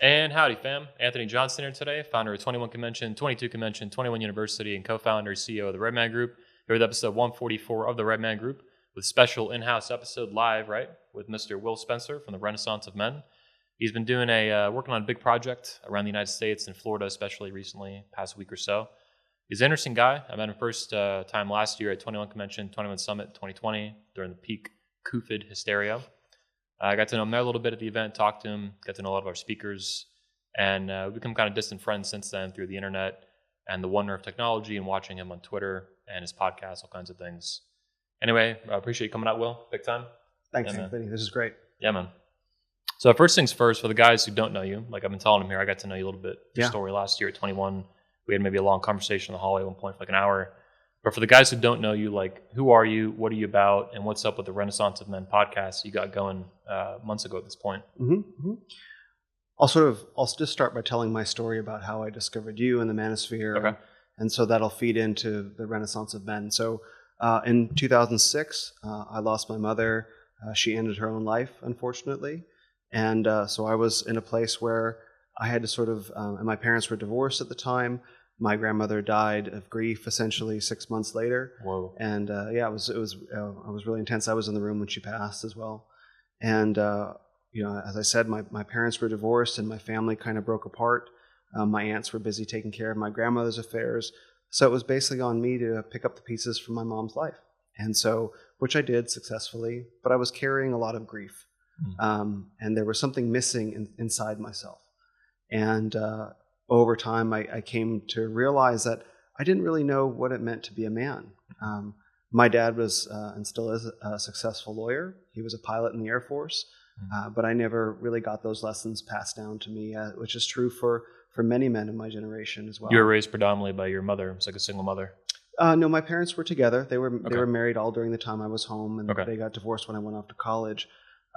And howdy, fam. Anthony Johnson here today, founder of 21 Convention, 22 Convention, 21 University, and co-founder and CEO of the Redman Group. Here with episode 144 of the Redman Group, with special in-house episode live, right, with Mr. Will Spencer from the Renaissance of Men. He's been doing working on a big project around the United States and Florida, especially recently, past week or so. He's an interesting guy. I met him first time last year at 21 Convention, 21 Summit 2020 during the peak COVID hysteria. I got to know him there a little bit at the event, talked to him, got to know a lot of our speakers, and we've become kind of distant friends since then through the internet and the wonder of technology and watching him on Twitter and his podcast, all kinds of things. Anyway, I appreciate you coming out, Will. Big time. Thanks, Anthony. This is great. Yeah, man. So first things first, for the guys who don't know you, like I've been telling them here, I got to know you a little bit. Your story last year at 21. We had maybe a long conversation in the hallway at one point for like an hour. But for the guys who don't know you, like, who are you, what are you about, and what's up with the Renaissance of Men podcast you got going months ago at this point? I'll just start by telling my story about how I discovered you in the Manosphere. Okay. And so that'll feed into the Renaissance of Men. So in 2006, I lost my mother. She ended her own life, unfortunately. And so I was in a place where I had to and my parents were divorced at the time. My grandmother died of grief essentially 6 months later. Whoa. And it was really intense. I was in the room when she passed as well. And as I said, my parents were divorced and my family kind of broke apart. My aunts were busy taking care of my grandmother's affairs. So it was basically on me to pick up the pieces from my mom's life. And so, which I did successfully, but I was carrying a lot of grief. And there was something missing inside myself. And over time, I came to realize that I didn't really know what it meant to be a man. My dad was and still is a successful lawyer. He was a pilot in the Air Force, but I never really got those lessons passed down to me, which is true for many men in my generation as well. You were raised predominantly by your mother. It was like a single mother. No, my parents were together. They were married all during the time I was home, and they got divorced when I went off to college.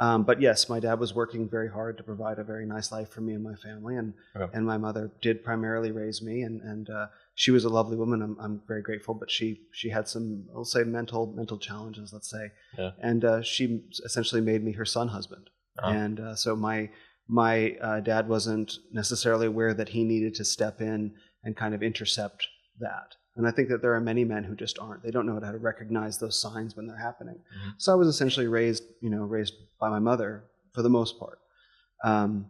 But yes, my dad was working very hard to provide a very nice life for me and my family, and my mother did primarily raise me, and she was a lovely woman. I'm very grateful, but she had some, I'll say, mental challenges, let's say, and she essentially made me her son husband, and so my dad wasn't necessarily aware that he needed to step in and kind of intercept that. And I think that there are many men who just aren't. They don't know how to recognize those signs when they're happening. So I was essentially raised by my mother for the most part. So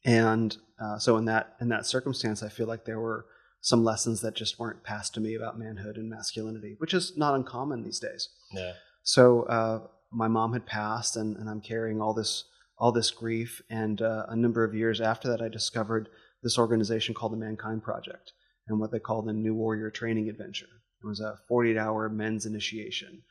in that circumstance, I feel like there were some lessons that just weren't passed to me about manhood and masculinity, which is not uncommon these days. Yeah. So my mom had passed, and I'm carrying all this grief. And a number of years after that, I discovered this organization called the Mankind Project, and what they call the New Warrior Training Adventure. It was a 48-hour men's initiation.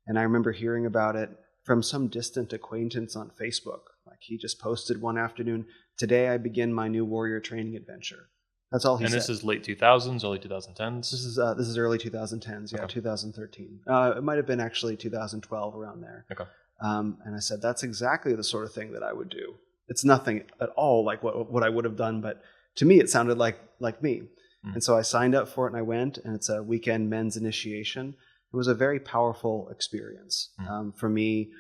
And I remember hearing about it from some distant acquaintance on Facebook. Like, he just posted one afternoon, "Today I begin my New Warrior Training Adventure." That's all he said. And this is late 2000s, early 2010s? This is early 2010s, 2013. It might have been actually 2012, around there. Okay. And I said, that's exactly the sort of thing that I would do. It's nothing at all like what I would have done, but to me it sounded like me. And so I signed up for it, and I went, and it's a weekend men's initiation. It was a very powerful experience for me,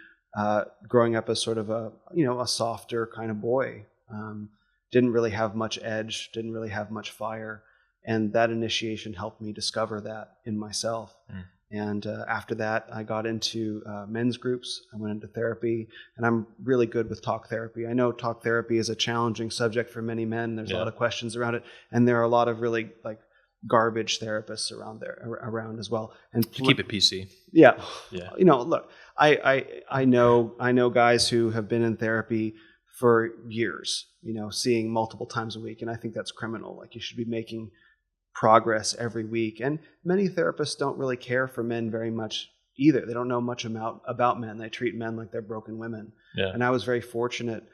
growing up as sort of a softer kind of boy. Didn't really have much edge, didn't really have much fire. And that initiation helped me discover that in myself. And after that, I got into men's groups. I went into therapy, and I'm really good with talk therapy. I know talk therapy is a challenging subject for many men. There's a lot of questions around it, and there are a lot of really garbage therapists around as well. And to keep it PC. Yeah. Look, I know guys who have been in therapy for years, seeing multiple times a week, and I think that's criminal. Like, you should be making progress every week. And many therapists don't really care for men very much either. They don't know much about men. They treat men like they're broken women. Yeah. And I was very fortunate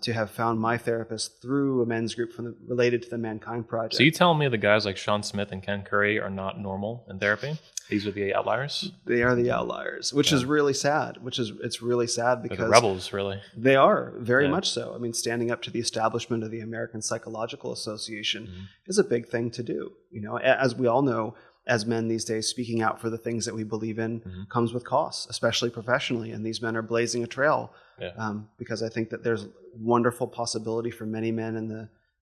to have found my therapist through a men's group related to the Mankind Project. So you telling me the guys like Sean Smith and Ken Curry are not normal in therapy? These are the outliers? They are the outliers, which is really sad. It's really sad because... They're the rebels, really. They are, very much so. I mean, standing up to the establishment of the American Psychological Association is a big thing to do. As we all know, as men these days, speaking out for the things that we believe in comes with costs, especially professionally. And these men are blazing a trail because I think that there's wonderful possibility for many men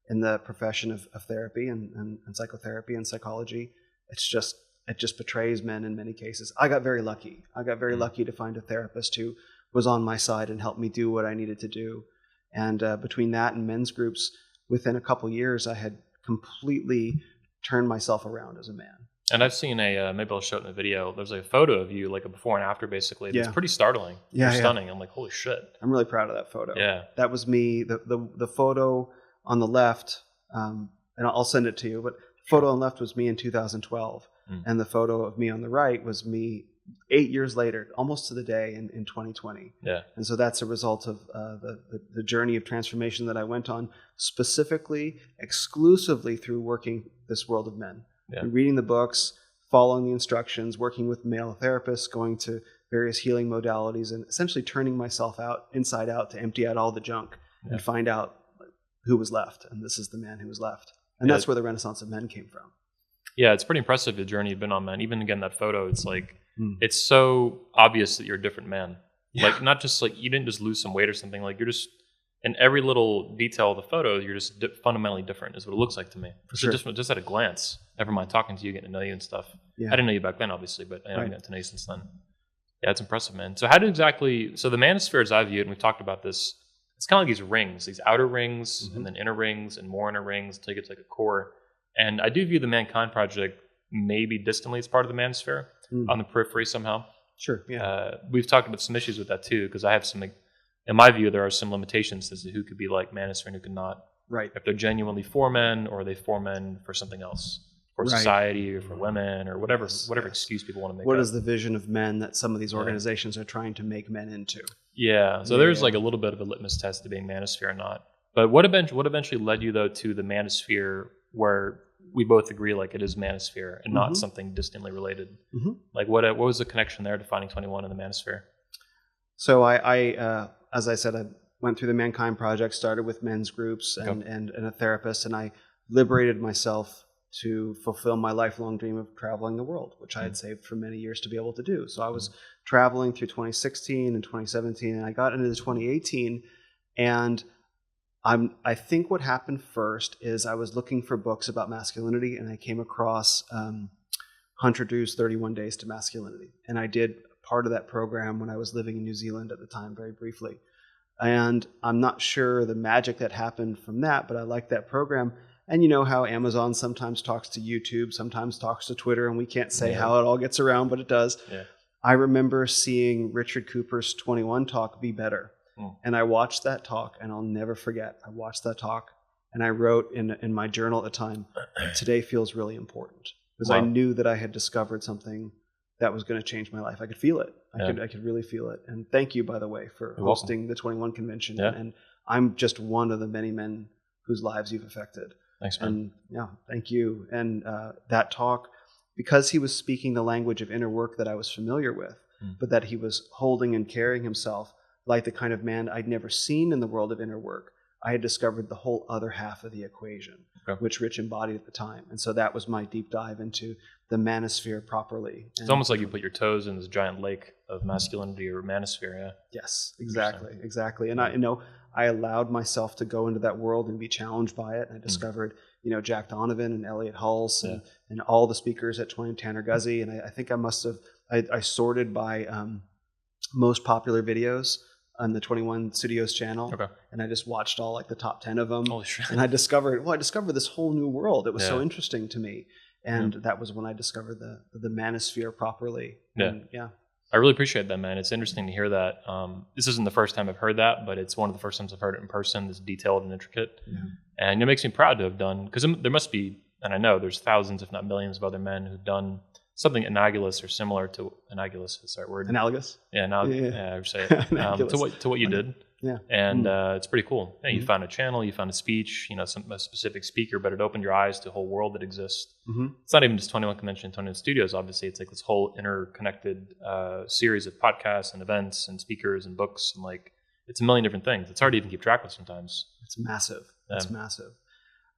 in the profession of therapy and psychotherapy and psychology. It just betrays men in many cases. I got very lucky. I got very lucky to find a therapist who was on my side and helped me do what I needed to do. And between that and men's groups, within a couple years, I had completely turned myself around as a man. And I've seen maybe I'll show it in the video. There's a photo of you, like a before and after, basically. It's pretty startling. You're stunning. I'm like, holy shit. I'm really proud of that photo. Yeah. That was me. The photo on the left, and I'll send it to you, but the photo on the left was me in 2012. And the photo of me on the right was me 8 years later, almost to the day in 2020. Yeah. And so that's a result of the journey of transformation that I went on, specifically, exclusively through working this world of men. Yeah. Reading the books, following the instructions, working with male therapists, going to various healing modalities, and essentially turning myself out, inside out, to empty out all the junk and find out who was left. And this is the man who was left. And that's where the Renaissance of Men came from. Yeah, it's pretty impressive, the journey you've been on, man. Even again, that photo, it's like, it's so obvious that you're a different man. Yeah. Like, not just like, you didn't just lose some weight or something. Like, you're just, in every little detail of the photo, you're just fundamentally different, is what it looks like to me. So just at a glance, never mind talking to you, getting to know you and stuff. Yeah. I didn't know you back then, obviously, but I haven't gotten to know you since then. Yeah, it's impressive, man. So so the Manosphere, as I view it, and we've talked about this, it's kind of like these rings, these outer rings, and then inner rings, and more inner rings, until you get to like a core. And I do view the Mankind Project maybe distantly as part of the Manosphere, on the periphery somehow. Sure, yeah. We've talked about some issues with that too, because I have some, in my view, there are some limitations as to who could be like Manosphere and who could not. Right. If they're genuinely for men, or are they for men for something else, for society, or for women, or whatever excuse people want to make. What is the vision of men that some of these organizations are trying to make men into? Yeah. So there's like a little bit of a litmus test to being Manosphere or not. But what eventually led you though to the Manosphere, where we both agree like it is Manosphere and not something distantly related? Like what was the connection there to finding 21 in the Manosphere? So I as I said, I went through the Mankind Project, started with men's groups and a therapist, and I liberated myself to fulfill my lifelong dream of traveling the world, which I had saved for many years to be able to do. So I was traveling through 2016 and 2017, and I got into 2018, and I think what happened first is I was looking for books about masculinity, and I came across Hunter Drew's 31 Days to Masculinity. And I did part of that program when I was living in New Zealand at the time, very briefly. And I'm not sure the magic that happened from that, but I liked that program. And you know how Amazon sometimes talks to YouTube, sometimes talks to Twitter, and we can't say how it all gets around, but it does. Yeah. I remember seeing Richard Cooper's 21 talk, Be Better. And I watched that talk, and I'll never forget. I watched that talk, and I wrote in my journal at the time, today feels really important. Because I knew that I had discovered something that was going to change my life. I could feel it. I could really feel it. And thank you, by the way, for hosting the 21 convention. Yeah. And I'm just one of the many men whose lives you've affected. Thanks, man. And thank you. And that talk, because he was speaking the language of inner work that I was familiar with, but that he was holding and carrying himself like the kind of man I'd never seen in the world of inner work, I had discovered the whole other half of the equation, which Rich embodied at the time. And so that was my deep dive into the Manosphere properly. It's almost like you put your toes in this giant lake of masculinity or Manosphere, yeah? Yes, exactly. And I allowed myself to go into that world and be challenged by it. And I discovered, Jack Donovan and Elliot Hulse and all the speakers at 20, Tanner Guzzi. And I think I must have, I sorted by most popular videos on the 21 Studios channel. And I just watched all like the top 10 of them. Holy shit. And I discovered this whole new world. It was so interesting to me. And that was when I discovered the Manosphere properly. And, I really appreciate that, man. It's interesting to hear that. This isn't the first time I've heard that, but it's one of the first times I've heard it in person, this detailed and intricate. And it makes me proud to have done, because there must be, and I know there's thousands, if not millions, of other men who've done something analogous or similar to analogous. Is that word? Analogous. Yeah, I say it. to what you did. Yeah. And it's pretty cool. Yeah, you found a channel, you found a speech, a specific speaker, but it opened your eyes to a whole world that exists. It's not even just 21 Convention, 21 Studios. Obviously, it's like this whole interconnected series of podcasts and events and speakers and books, and like it's a million different things. It's hard to even keep track of sometimes. It's massive. It's massive.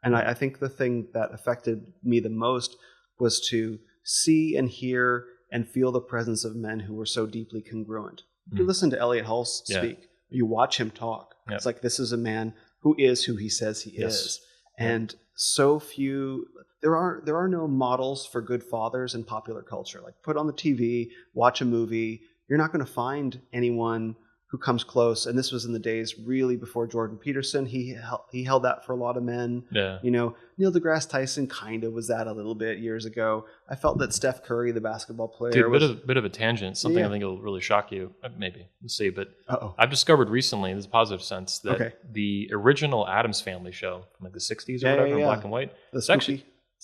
And I think the thing that affected me the most was to see and hear and feel the presence of men who were so deeply congruent. You listen to Elliot Hull speak, you watch him talk. Yep. It's like, this is a man who is who he says he is. And so few, there are no models for good fathers in popular culture. Like, put on the TV, watch a movie, you're not going to find anyone who comes close. And this was in the days really before Jordan Peterson. He held that for a lot of men. Yeah. You know, Neil deGrasse Tyson kind of was that a little bit years ago. I felt that Steph Curry, the basketball player, Dude, bit of a tangent. Something I think will really shock you. Maybe. We'll see. But I've discovered recently, in this positive sense, that the original Addams Family show from like the 60s or whatever, in black and white, it's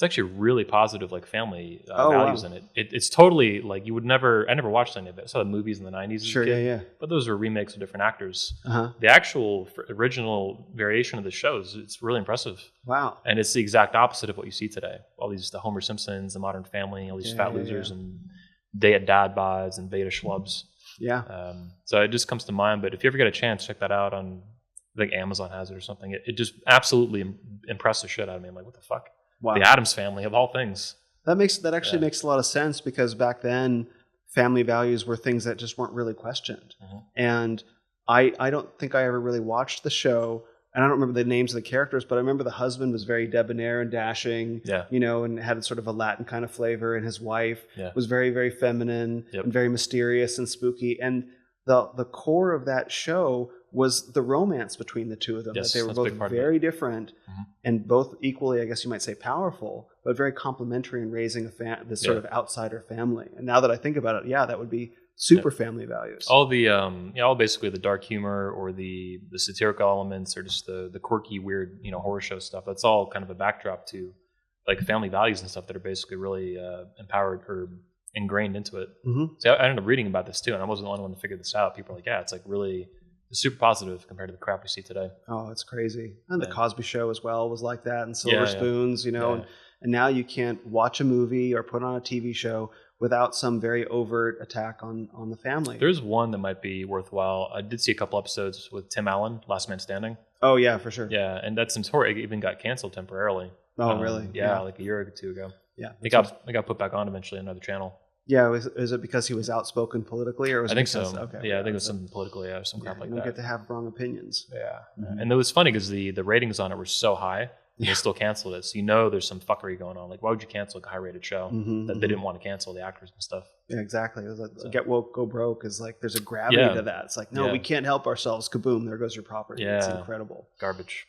actually really positive, like family values in it. It's totally like I never watched any of it. I saw the movies in the 90s as a kid, but those were remakes of different actors. The actual original variation of the shows, it's really impressive. Wow. And it's the exact opposite of what you see today. All these, the Homer Simpsons, the Modern Family, all these fat losers and dad bods and beta schlubs. Yeah. So it just comes to mind, but if you ever get a chance, check that out on, I think Amazon has it or something. It just absolutely impressed the shit out of me. I'm like, what the fuck? Wow. The Addams Family, of all things. That actually makes a lot of sense, because back then family values were things that just weren't really questioned. And I don't think I ever really watched the show, and I don't remember the names of the characters, but I remember the husband was very debonair and dashing, you know, and had sort of a Latin kind of flavor, and his wife was very, very feminine and very mysterious and spooky. And the core of that show was the romance between the two of them. Yes, that they were both very different and both equally, I guess you might say, powerful, but very complementary in raising this sort of outsider family. And now that I think about it, that would be super family values. All the all basically the dark humor or the satirical elements, or just the quirky, weird, horror show stuff. That's all kind of a backdrop to like family values and stuff that are basically really empowered or ingrained into it. So I ended up reading about this too, and I wasn't the only one to figure this out. People are like, it's like really super positive compared to the crap we see today. Oh, it's crazy. And the Cosby Show as well was like that, and Silver Spoons, and now you can't watch a movie or put on a TV show without some very overt attack on the family. There's one that might be worthwhile. I did see a couple episodes with Tim Allen, Last Man Standing. Oh, yeah, for sure. Yeah, and that's notorious. It even got canceled temporarily. Oh, really? Yeah, like a year or two ago. Yeah. It got put back on eventually on another channel. Yeah, is it because he was outspoken politically, or was I think so. Okay, I think it was something politically, or some crap like that. You don't get to have wrong opinions. Yeah, and it was funny because the ratings on it were so high, and they still canceled it. So there's some fuckery going on. Like, why would you cancel a high-rated show that they didn't want to cancel the actors and stuff? Yeah, exactly. It was like, get woke, go broke. Is like there's a gravity to that. It's like, no, we can't help ourselves. Kaboom! There goes your property. Yeah, it's incredible. Garbage.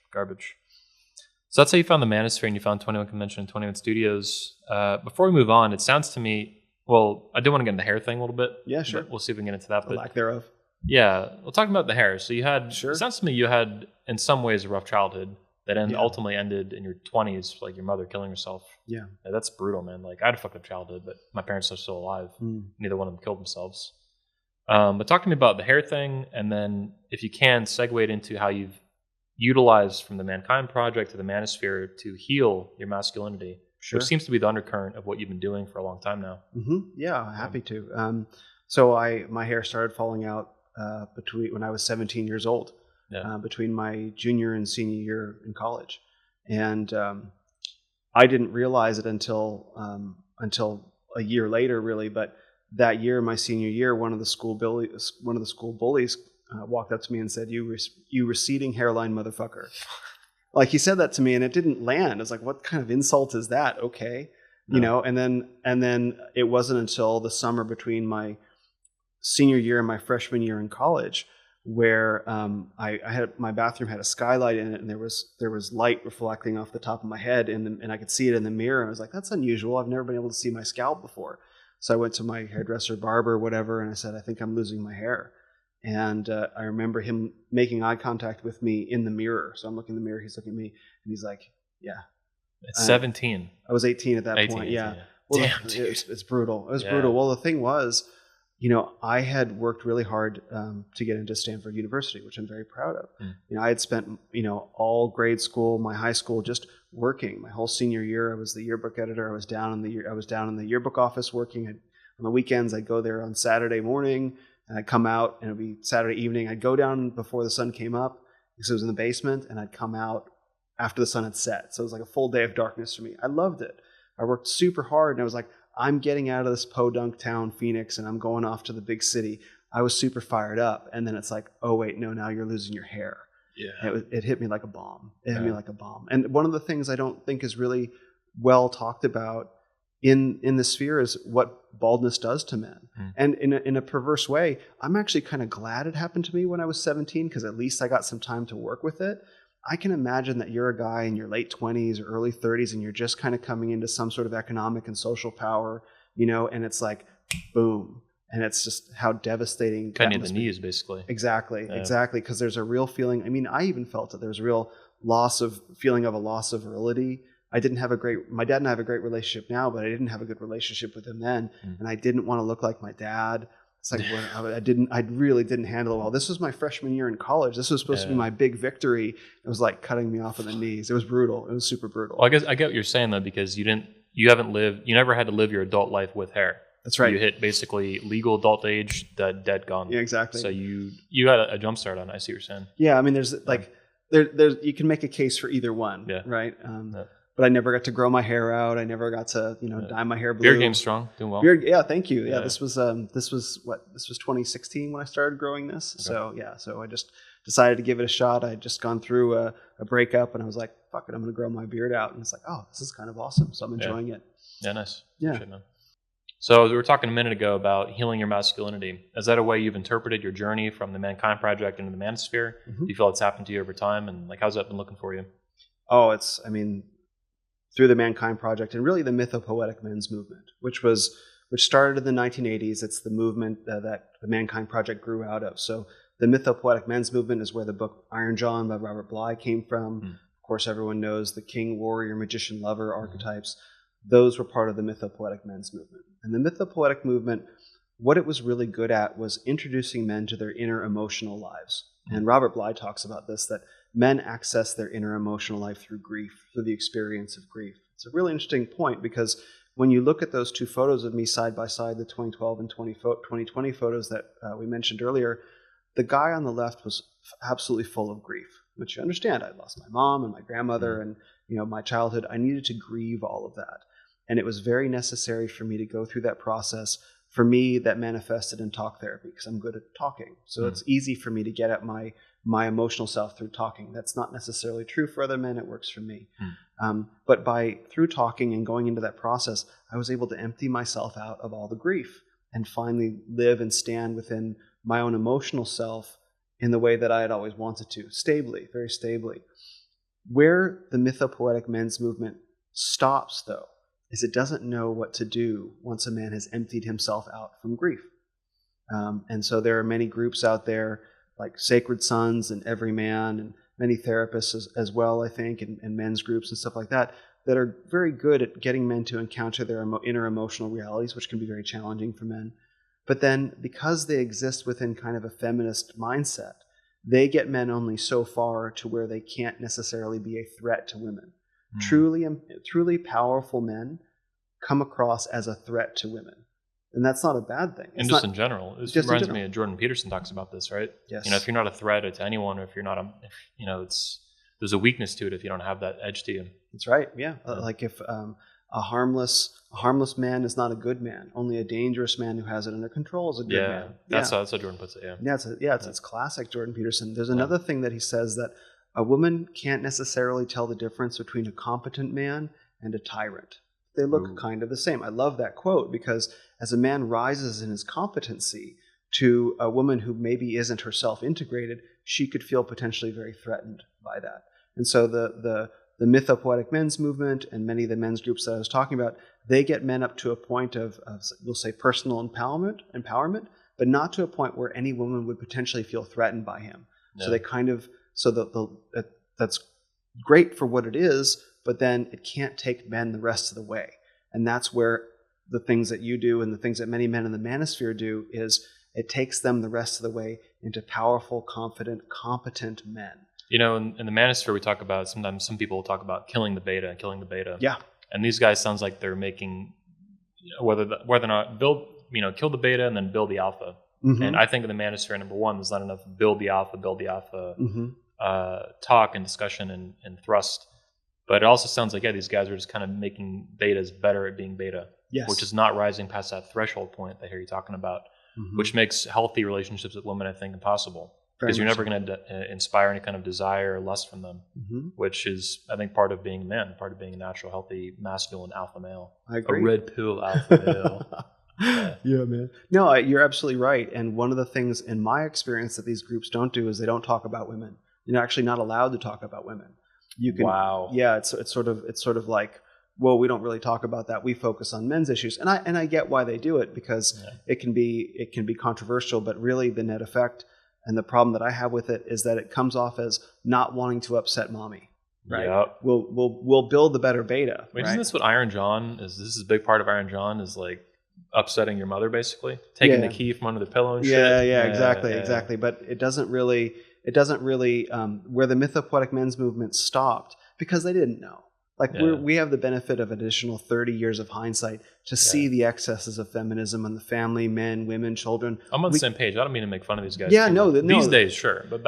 So that's how you found the Manosphere, and you found 21 Convention and 21 Studios. Before we move on, it sounds to me. Well, I do want to get into the hair thing a little bit. Yeah, sure. We'll see if we can get into that. The lack thereof. Yeah. We'll talk about the hair. So you had, it sounds to me you had, in some ways, a rough childhood that ultimately ended in your 20s, like your mother killing herself. Yeah. That's brutal, man. Like, I had a fucked up childhood, but my parents are still alive. Neither one of them killed themselves. But talk to me about the hair thing, and then, if you can, segue it into how you've utilized from the Mankind Project to the Manosphere to heal your masculinity. Sure. Which seems to be the undercurrent of what you've been doing for a long time now. Yeah, happy to. So my hair started falling out when I was 17 years old, between my junior and senior year in college, and I didn't realize it until a year later, really. But that year, my senior year, one of the school bullies walked up to me and said, "You receding hairline motherfucker." Like, he said that to me, and it didn't land. I was like, what kind of insult is that? Okay. And then it wasn't until the summer between my senior year and my freshman year in college where I had, my bathroom had a skylight in it, and there was light reflecting off the top of my head, and I could see it in the mirror. I was like, that's unusual. I've never been able to see my scalp before. So I went to my hairdresser, barber, whatever, and I said, I think I'm losing my hair. And I remember him making eye contact with me in the mirror. So I'm looking in the mirror, he's looking at me, and he's like, yeah. It's 17. I was 18 at that point, yeah. Well, damn, it's brutal. It was brutal. Well, the thing was, I had worked really hard to get into Stanford University, which I'm very proud of. I had spent, all grade school, my high school, just working. My whole senior year, I was the yearbook editor. I was down in the yearbook office working. On the weekends, I'd go there on Saturday morning, and I'd come out, and it would be Saturday evening. I'd go down before the sun came up, because it was in the basement, and I'd come out after the sun had set. So it was like a full day of darkness for me. I loved it. I worked super hard, and I was like, I'm getting out of this podunk town, Phoenix, and I'm going off to the big city. I was super fired up. And then it's like, oh, wait, no, now you're losing your hair. Yeah. It hit me like a bomb. It hit me like a bomb. And one of the things I don't think is really well talked about in the sphere is what baldness does to men. And in a perverse way, I'm actually kind of glad it happened to me when I was 17, because at least I got some time to work with it. I can imagine that you're a guy in your late 20s or early 30s and you're just kind of coming into some sort of economic and social power, and it's like, boom. And it's just how devastating. Cutting in the knees, basically. Exactly, exactly. Because there's a real feeling. I mean, I even felt it. There's a real feeling of a loss of virility. My dad and I have a great relationship now, but I didn't have a good relationship with him then. And I didn't want to look like my dad. It's like, I really didn't handle it well. This was my freshman year in college. This was supposed to be my big victory. It was like cutting me off of the knees. It was brutal. It was super brutal. Well, I guess I get what you're saying though, because you never had to live your adult life with hair. That's right. You hit basically legal adult age, dead gone. Yeah, exactly. So you got a jump start on it. I see what you're saying. Yeah, I mean, there's you can make a case for either one, right? But I never got to grow my hair out. I never got to dye my hair blue. Beard game's strong, doing well. Yeah, thank you. Yeah, this was 2016 when I started growing this. Okay. So I just decided to give it a shot. I had just gone through a breakup, and I was like, fuck it, I'm going to grow my beard out. And it's like, oh, this is kind of awesome. So I'm enjoying it. Yeah, nice. Yeah. Appreciate it, man. So we were talking a minute ago about healing your masculinity. Is that a way you've interpreted your journey from the Mankind Project into the Manosphere? Do you feel it's happened to you over time? And how's that been looking for you? Oh, through the Mankind Project and really the mythopoetic men's movement, which started in the 1980s. It's the movement that the Mankind Project grew out of. So the mythopoetic men's movement is where the book Iron John by Robert Bly came from. Of course, everyone knows the king, warrior, magician, lover archetypes. Those were part of the mythopoetic men's movement. And the mythopoetic movement, what it was really good at was introducing men to their inner emotional lives. And Robert Bly talks about this, that men access their inner emotional life through grief, through the experience of grief. It's a really interesting point because when you look at those two photos of me side by side, the 2012 and 2020 photos that we mentioned earlier, the guy on the left was absolutely full of grief, which you understand. I lost my mom and my grandmother and my childhood. I needed to grieve all of that. And it was very necessary for me to go through that process. For me, that manifested in talk therapy because I'm good at talking. So it's easy for me to get at my emotional self through talking. That's not necessarily true for other men. It works for me. But through talking and going into that process, I was able to empty myself out of all the grief and finally live and stand within my own emotional self in the way that I had always wanted to, stably, very stably. Where the mythopoetic men's movement stops, though, is it doesn't know what to do once a man has emptied himself out from grief. And so there are many groups out there like Sacred Sons and Every Man and many therapists as well, I think, and men's groups and stuff like that are very good at getting men to encounter their inner emotional realities, which can be very challenging for men. But then because they exist within kind of a feminist mindset, they get men only so far to where they can't necessarily be a threat to women. Truly powerful men come across as a threat to women. And that's not a bad thing. And just in general. It reminds me of Jordan Peterson talks about this, right? Yes. If you're not a threat to anyone, or if you're not there's a weakness to it if you don't have that edge to you. That's right. Yeah. Like if a harmless man is not a good man. Only a dangerous man who has it under control is a good man. That's how Jordan puts it. It's classic Jordan Peterson. There's another thing that he says, that a woman can't necessarily tell the difference between a competent man and a tyrant. They look kind of the same. I love that quote because as a man rises in his competency to a woman who maybe isn't herself integrated, she could feel potentially very threatened by that. And so the mythopoetic men's movement and many of the men's groups that I was talking about, they get men up to a point of we'll say personal empowerment, but not to a point where any woman would potentially feel threatened by him. No. So they kind of that's great for what it is, but then it can't take men the rest of the way. And that's where the things that you do and the things that many men in the Manosphere do is it takes them the rest of the way into powerful, confident, competent men. In the Manosphere, we talk about, sometimes some people will talk about killing the beta. Yeah. And these guys sounds like they're making, whether or not kill the beta and then build the alpha. Mm-hmm. And I think in the Manosphere, number one, there's not enough build the alpha, talk and discussion and thrust. But it also sounds like, these guys are just kind of making betas better at being beta. which is not rising past that threshold point that I hear you talking about, which makes healthy relationships with women, I think, impossible. Because you're never going to inspire any kind of desire or lust from them, which is, I think, part of being a man, part of being a natural, healthy, masculine alpha male. I agree. A red pill alpha male. Yeah, man. No, you're absolutely right. And one of the things in my experience that these groups don't do is they don't talk about women. You're actually not allowed to talk about women. You can, wow. Yeah, it's sort of like, well, we don't really talk about that. We focus on men's issues, and I get why they do it, because it can be controversial. But really, the net effect and the problem that I have with it is that it comes off as not wanting to upset mommy. Right. Yep. We'll build the better beta. Wait, right? Isn't this what Iron John is? This is a big part of Iron John is like upsetting your mother, basically taking the key from under the pillow and shit. Yeah, exactly. But it doesn't really where the mythopoetic men's movement stopped, because they didn't know. Like we have the benefit of additional 30 years of hindsight to see the excesses of feminism in the family, men, women, children. I'm on the same page. I don't mean to make fun of these guys. Yeah, these days, sure, but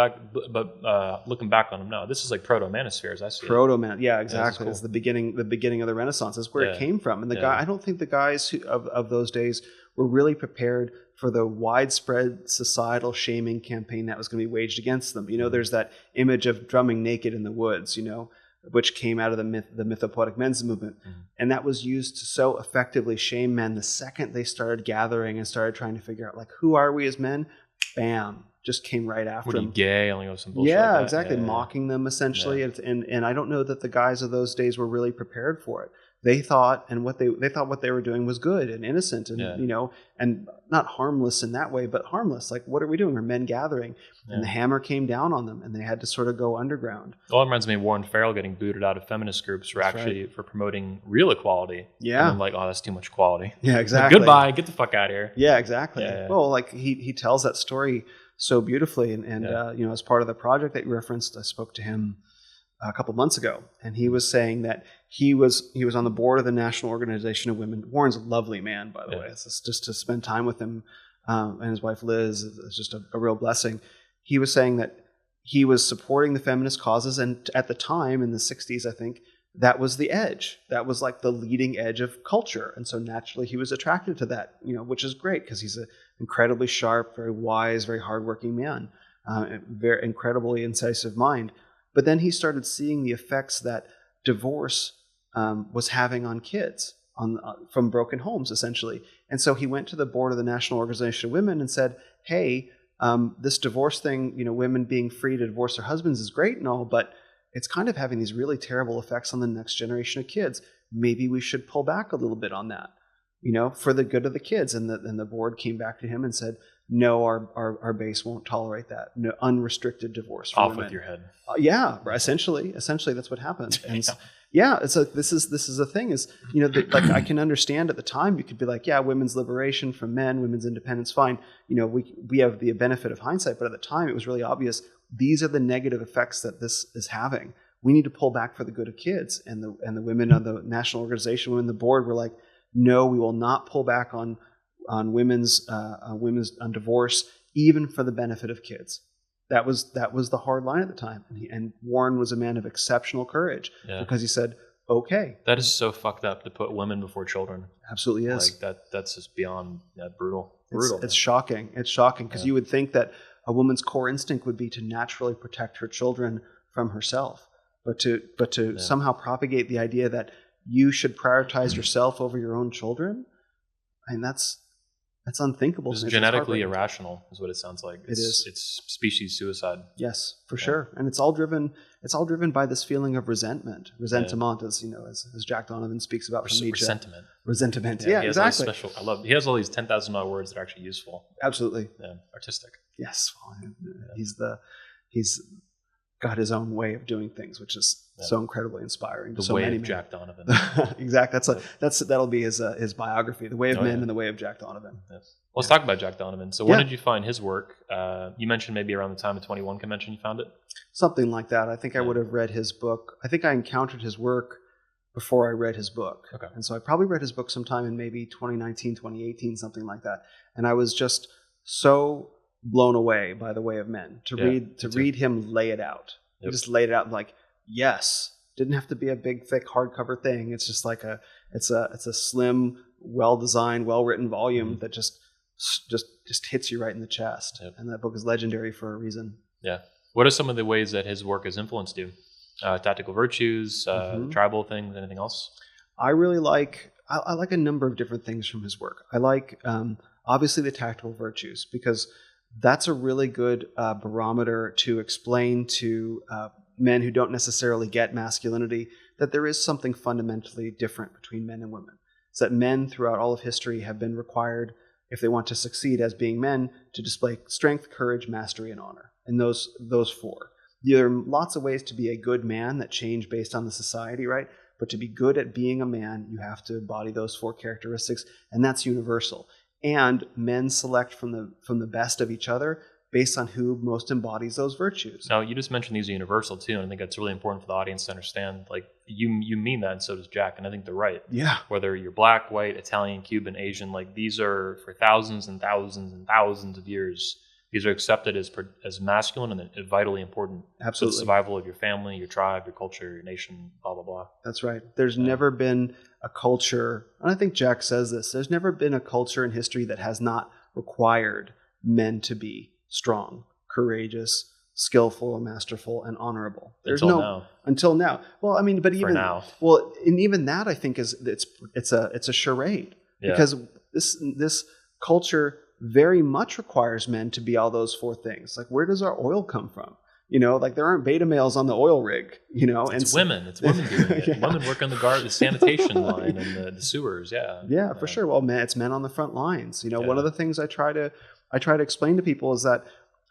looking back on them now, this is like proto Manosphere, as I see it. Yeah, exactly. Cool. It's the beginning of the Renaissance. It's where it came from. And I don't think the guys of those days were really prepared for the widespread societal shaming campaign that was going to be waged against them. There's that image of drumming naked in the woods, which came out of the mythopoetic men's movement. And that was used to so effectively shame men. The second they started gathering and started trying to figure out, like, who are we as men? Bam, just came right after them. What are you, gay? Only some bullshit yeah, like that. Exactly. Mocking them, essentially. And I don't know that the guys of those days were really prepared for it. They thought, what they were doing was good and innocent, and and not harmless in that way, but harmless. Like, what are we doing? We're men gathering, and the hammer came down on them, and they had to sort of go underground. Well, it reminds me of Warren Farrell getting booted out of feminist groups for promoting real equality. Yeah, and I'm like, oh, that's too much equality. Yeah, exactly. Like, goodbye, get the fuck out of here. Yeah, exactly. Yeah. Well, like he tells that story so beautifully, and as part of the project that you referenced, I spoke to him a couple months ago, and he was saying that he was on the board of the National Organization of Women. Warren's a lovely man, by the way. It's just to spend time with him and his wife Liz is just a real blessing. He was saying that he was supporting the feminist causes, and at the time in the 60s, I think, that was the edge. That was like the leading edge of culture, and so naturally he was attracted to that, which is great because he's an incredibly sharp, very wise, very hardworking man, very incredibly incisive mind. But then he started seeing the effects that divorce was having on kids from broken homes, essentially. And so he went to the board of the National Organization of Women and said, hey, this divorce thing, women being free to divorce their husbands is great and all, but it's kind of having these really terrible effects on the next generation of kids. Maybe we should pull back a little bit on that, for the good of the kids. And the board came back to him and said, no, our base won't tolerate that. No, unrestricted divorce for off women. With your head. Essentially that's what happened. And it's like this is the thing is like I can understand at the time you could be like, women's liberation from men, women's independence, fine. We have the benefit of hindsight, but at the time it was really obvious these are the negative effects that this is having. We need to pull back for the good of kids. And the women of the National Organization, women, the board were like, no, we will not pull back on women's on divorce, even for the benefit of kids. That was the hard line at the time. And Warren was a man of exceptional courage because he said, okay. That is so fucked up to put women before children. Absolutely is. Like that's just beyond brutal. It's shocking. It's shocking because you would think that a woman's core instinct would be to naturally protect her children from herself, but to somehow propagate the idea that you should prioritize yourself over your own children. I mean, that's unthinkable. It's genetically irrational, is what it sounds like. It is. It's species suicide. Yes, for sure. And it's all driven by this feeling of resentment. Resentiment, as Jack Donovan speaks about from Nietzsche. Resentment. Yeah, exactly. He has all these 10,000 words that are actually useful. Absolutely. Yeah, artistic. Yes. He's got his own way of doing things, which is so incredibly inspiring. The Way of Jack Donovan. Exactly. That'll be his biography, The Way of Men and The Way of Jack Donovan. Yes. Well, let's talk about Jack Donovan. So when did you find his work? You mentioned maybe around the time of 21 convention you found it? Something like that. I think I would have read his book. I think I encountered his work before I read his book. Okay. And so I probably read his book sometime in maybe 2019, 2018, something like that. And I was just so blown away by The Way of Men to read him lay it out. Yep. He just laid it out like, yes, didn't have to be a big, thick hardcover thing. It's just like it's a slim, well-designed, well-written volume that just hits you right in the chest. Yep. And that book is legendary for a reason. Yeah. What are some of the ways that his work has influenced you? Tactical virtues, tribal things, anything else? I really like, I like a number of different things from his work. I like, obviously, the tactical virtues, because that's a really good barometer to explain to men who don't necessarily get masculinity that there is something fundamentally different between men and women. It's that men throughout all of history have been required, if they want to succeed as being men, to display strength, courage, mastery, and honor. And those four. There are lots of ways to be a good man that change based on the society, right? But to be good at being a man, you have to embody those four characteristics, and that's universal. And men select from the best of each other based on who most embodies those virtues. Now, you just mentioned these are universal too, and I think that's really important for the audience to understand. Like, you mean that, and so does Jack, and I think they're right. Yeah. Whether you're black, white, Italian, Cuban, Asian, like these are for thousands and thousands and thousands of years. These are accepted as masculine and vitally important. Absolutely. For the survival of your family, your tribe, your culture, your nation, blah, blah, blah. That's right. There's never been a culture, and I think Jack says this, there's never been a culture in history that has not required men to be strong, courageous, skillful, masterful, and honorable. Until now. Well, I mean, but even now. Well, and even that I think it's a charade, because this culture very much requires men to be all those four things. Like, where does our oil come from? Like there aren't beta males on the oil rig, It's women doing it. Yeah. Women work on the sanitation line and the sewers. Yeah. Yeah, for sure. Well, it's men on the front lines. One of the things I try to explain to people is that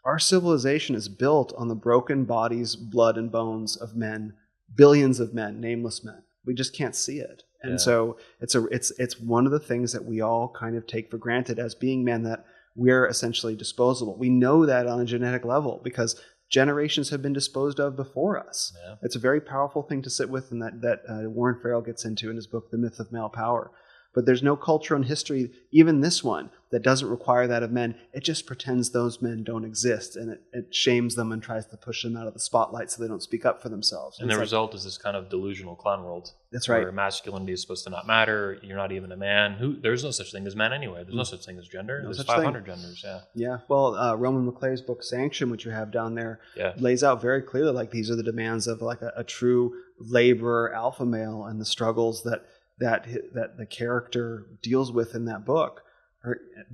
our civilization is built on the broken bodies, blood, and bones of men, billions of men, nameless men. We just can't see it. And so it's one of the things that we all kind of take for granted as being men, that we're essentially disposable. We know that on a genetic level because generations have been disposed of before us. Yeah. It's a very powerful thing to sit with, and that Warren Farrell gets into in his book, The Myth of Male Power. But there's no culture in history, even this one, that doesn't require that of men. It just pretends those men don't exist, and it shames them and tries to push them out of the spotlight so they don't speak up for themselves. And the result is this kind of delusional clown world. That's right. Where masculinity is supposed to not matter. You're not even a man. There's no such thing as man anyway. There's no such thing as gender. There's 500 genders. Yeah. Yeah. Well, Roman McClay's book Sanction, which you have down there, lays out very clearly like these are the demands of like a true laborer alpha male, and the struggles that the character deals with in that book,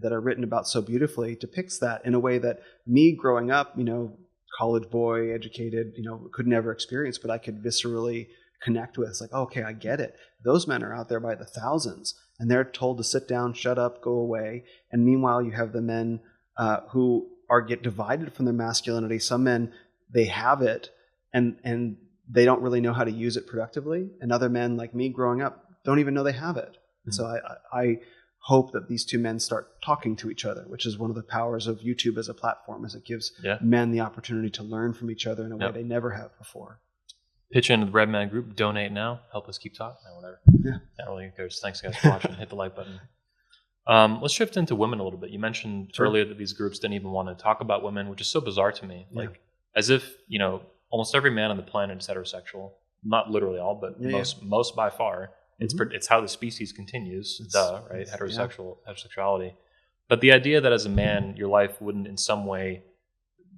that are written about so beautifully, depicts that in a way that me growing up, college boy, educated, could never experience, but I could viscerally connect with. It's like, okay, I get it. Those men are out there by the thousands, and they're told to sit down, shut up, go away. And meanwhile, you have the men who get divided from their masculinity. Some men, they have it, and they don't really know how to use it productively. And other men, like me growing up, don't even know they have it. And so I hope that these two men start talking to each other, which is one of the powers of YouTube as a platform, is it gives men the opportunity to learn from each other in a way they never have before. Pitch into the Red Man Group, donate now, help us keep talking, or whatever. Yeah. That really goes. Thanks guys for watching. Hit the like button. Let's shift into women a little bit. You mentioned earlier that these groups didn't even want to talk about women, which is so bizarre to me. Like, as if, almost every man on the planet is heterosexual. Not literally all, but most by far. It's how the species continues, right? Heterosexuality. But the idea that as a man, your life wouldn't in some way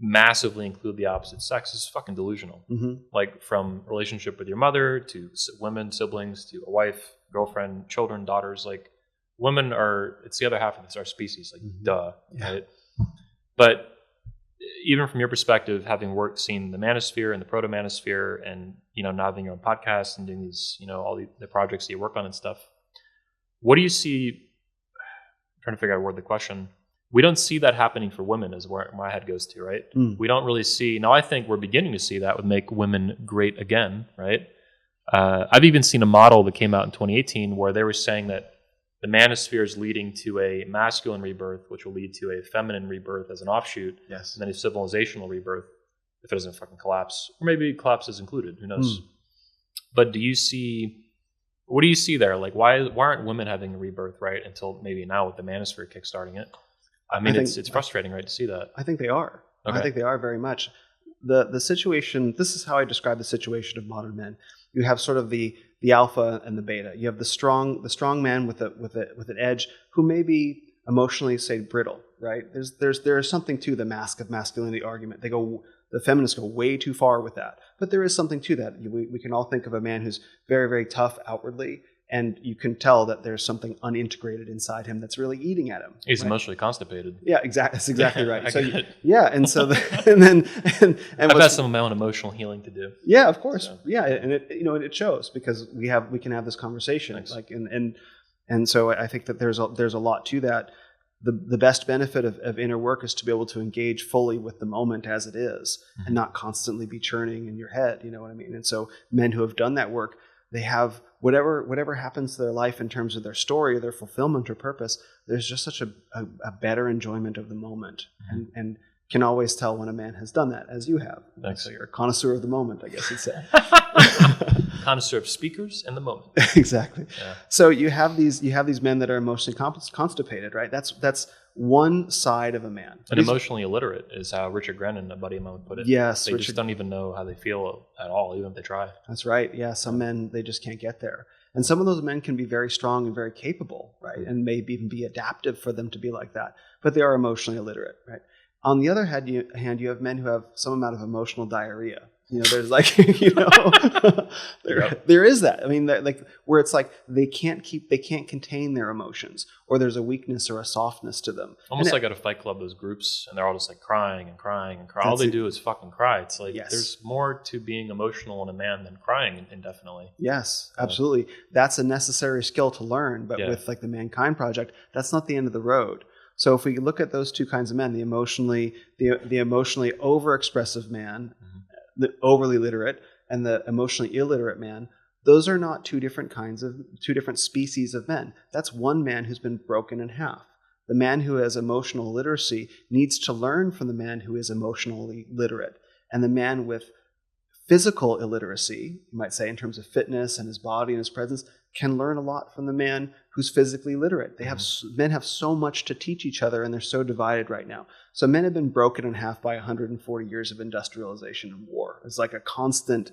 massively include the opposite sex is fucking delusional. Mm-hmm. Like, from relationship with your mother to women, siblings, to a wife, girlfriend, children, daughters. Like, women it's the other half of our species. Like, right? But even from your perspective, having seen the Manosphere and the proto-Manosphere, and now having your own podcast and doing these, all the projects that you work on and stuff, what do you see? I'm trying to figure out where the question. We don't see that happening for women, is where my head goes to, right? We don't really see. Now, I think we're beginning to see that would make women great again, right? I've even seen a model that came out in 2018 where they were saying that the Manosphere is leading to a masculine rebirth, which will lead to a feminine rebirth as an offshoot. Yes. And then a civilizational rebirth if it doesn't fucking collapse. Or maybe collapse is included. Who knows? But what do you see there? Like, why aren't women having a rebirth, right? Until maybe now with the Manosphere kickstarting it. I mean, it's frustrating, right, to see that. I think they are. Okay. I think they are very much. The situation, this is how I describe the situation of modern men. You have sort of the the alpha and the beta. You have the strong man with an edge who may be emotionally, say, brittle, right? There is something to the mask of masculinity argument. The feminists go way too far with that, but there is something to that. We can all think of a man who's very, very tough outwardly, and you can tell that there's something unintegrated inside him that's really eating at him. He's right? Emotionally constipated. Yeah, exactly. That's exactly right. I've got some of my own emotional healing to do. Yeah, of course. So. Yeah, and it shows because we can have this conversation. Thanks. And so I think that there's a lot to that. The best benefit of inner work is to be able to engage fully with the moment as it is, and not constantly be churning in your head. You know what I mean? And so men who have done that work, they have whatever happens to their life in terms of their story or their fulfillment or purpose, there's just such a better enjoyment of the moment, and can always tell when a man has done that, as you have. Thanks. So you're a connoisseur of the moment, I guess you'd say. Connoisseur of speakers and the moment. Exactly. Yeah. So you have these men that are emotionally constipated, right? That's one side of a man. And emotionally illiterate is how Richard Grennan, a buddy of mine, would put it. Yes. They just don't even know how they feel at all, even if they try. That's right. Yeah. Some men, they just can't get there. And some of those men can be very strong and very capable, right? And maybe even be adaptive for them to be like that. But they are emotionally illiterate, right? On the other hand, you have men who have some amount of emotional diarrhea. There's there is that. I mean, where it's like they can't contain their emotions, or there's a weakness or a softness to them. Almost like at a Fight Club, those groups, and they're all just like crying and crying and crying. All they do is fucking cry. It's like there's more to being emotional in a man than crying indefinitely. Yes, absolutely. That's a necessary skill to learn, but with like the Mankind Project, that's not the end of the road. So if we look at those two kinds of men, the emotionally overexpressive man, the overly literate, and the emotionally illiterate man, those are not two different species of men. That's one man who's been broken in half. The man who has emotional literacy needs to learn from the man who is emotionally literate. And the man with physical illiteracy, you might say in terms of fitness and his body and his presence, can learn a lot from the man who's physically literate. Men have so much to teach each other, and they're so divided right now. So men have been broken in half by 140 years of industrialization and war. It's like a constant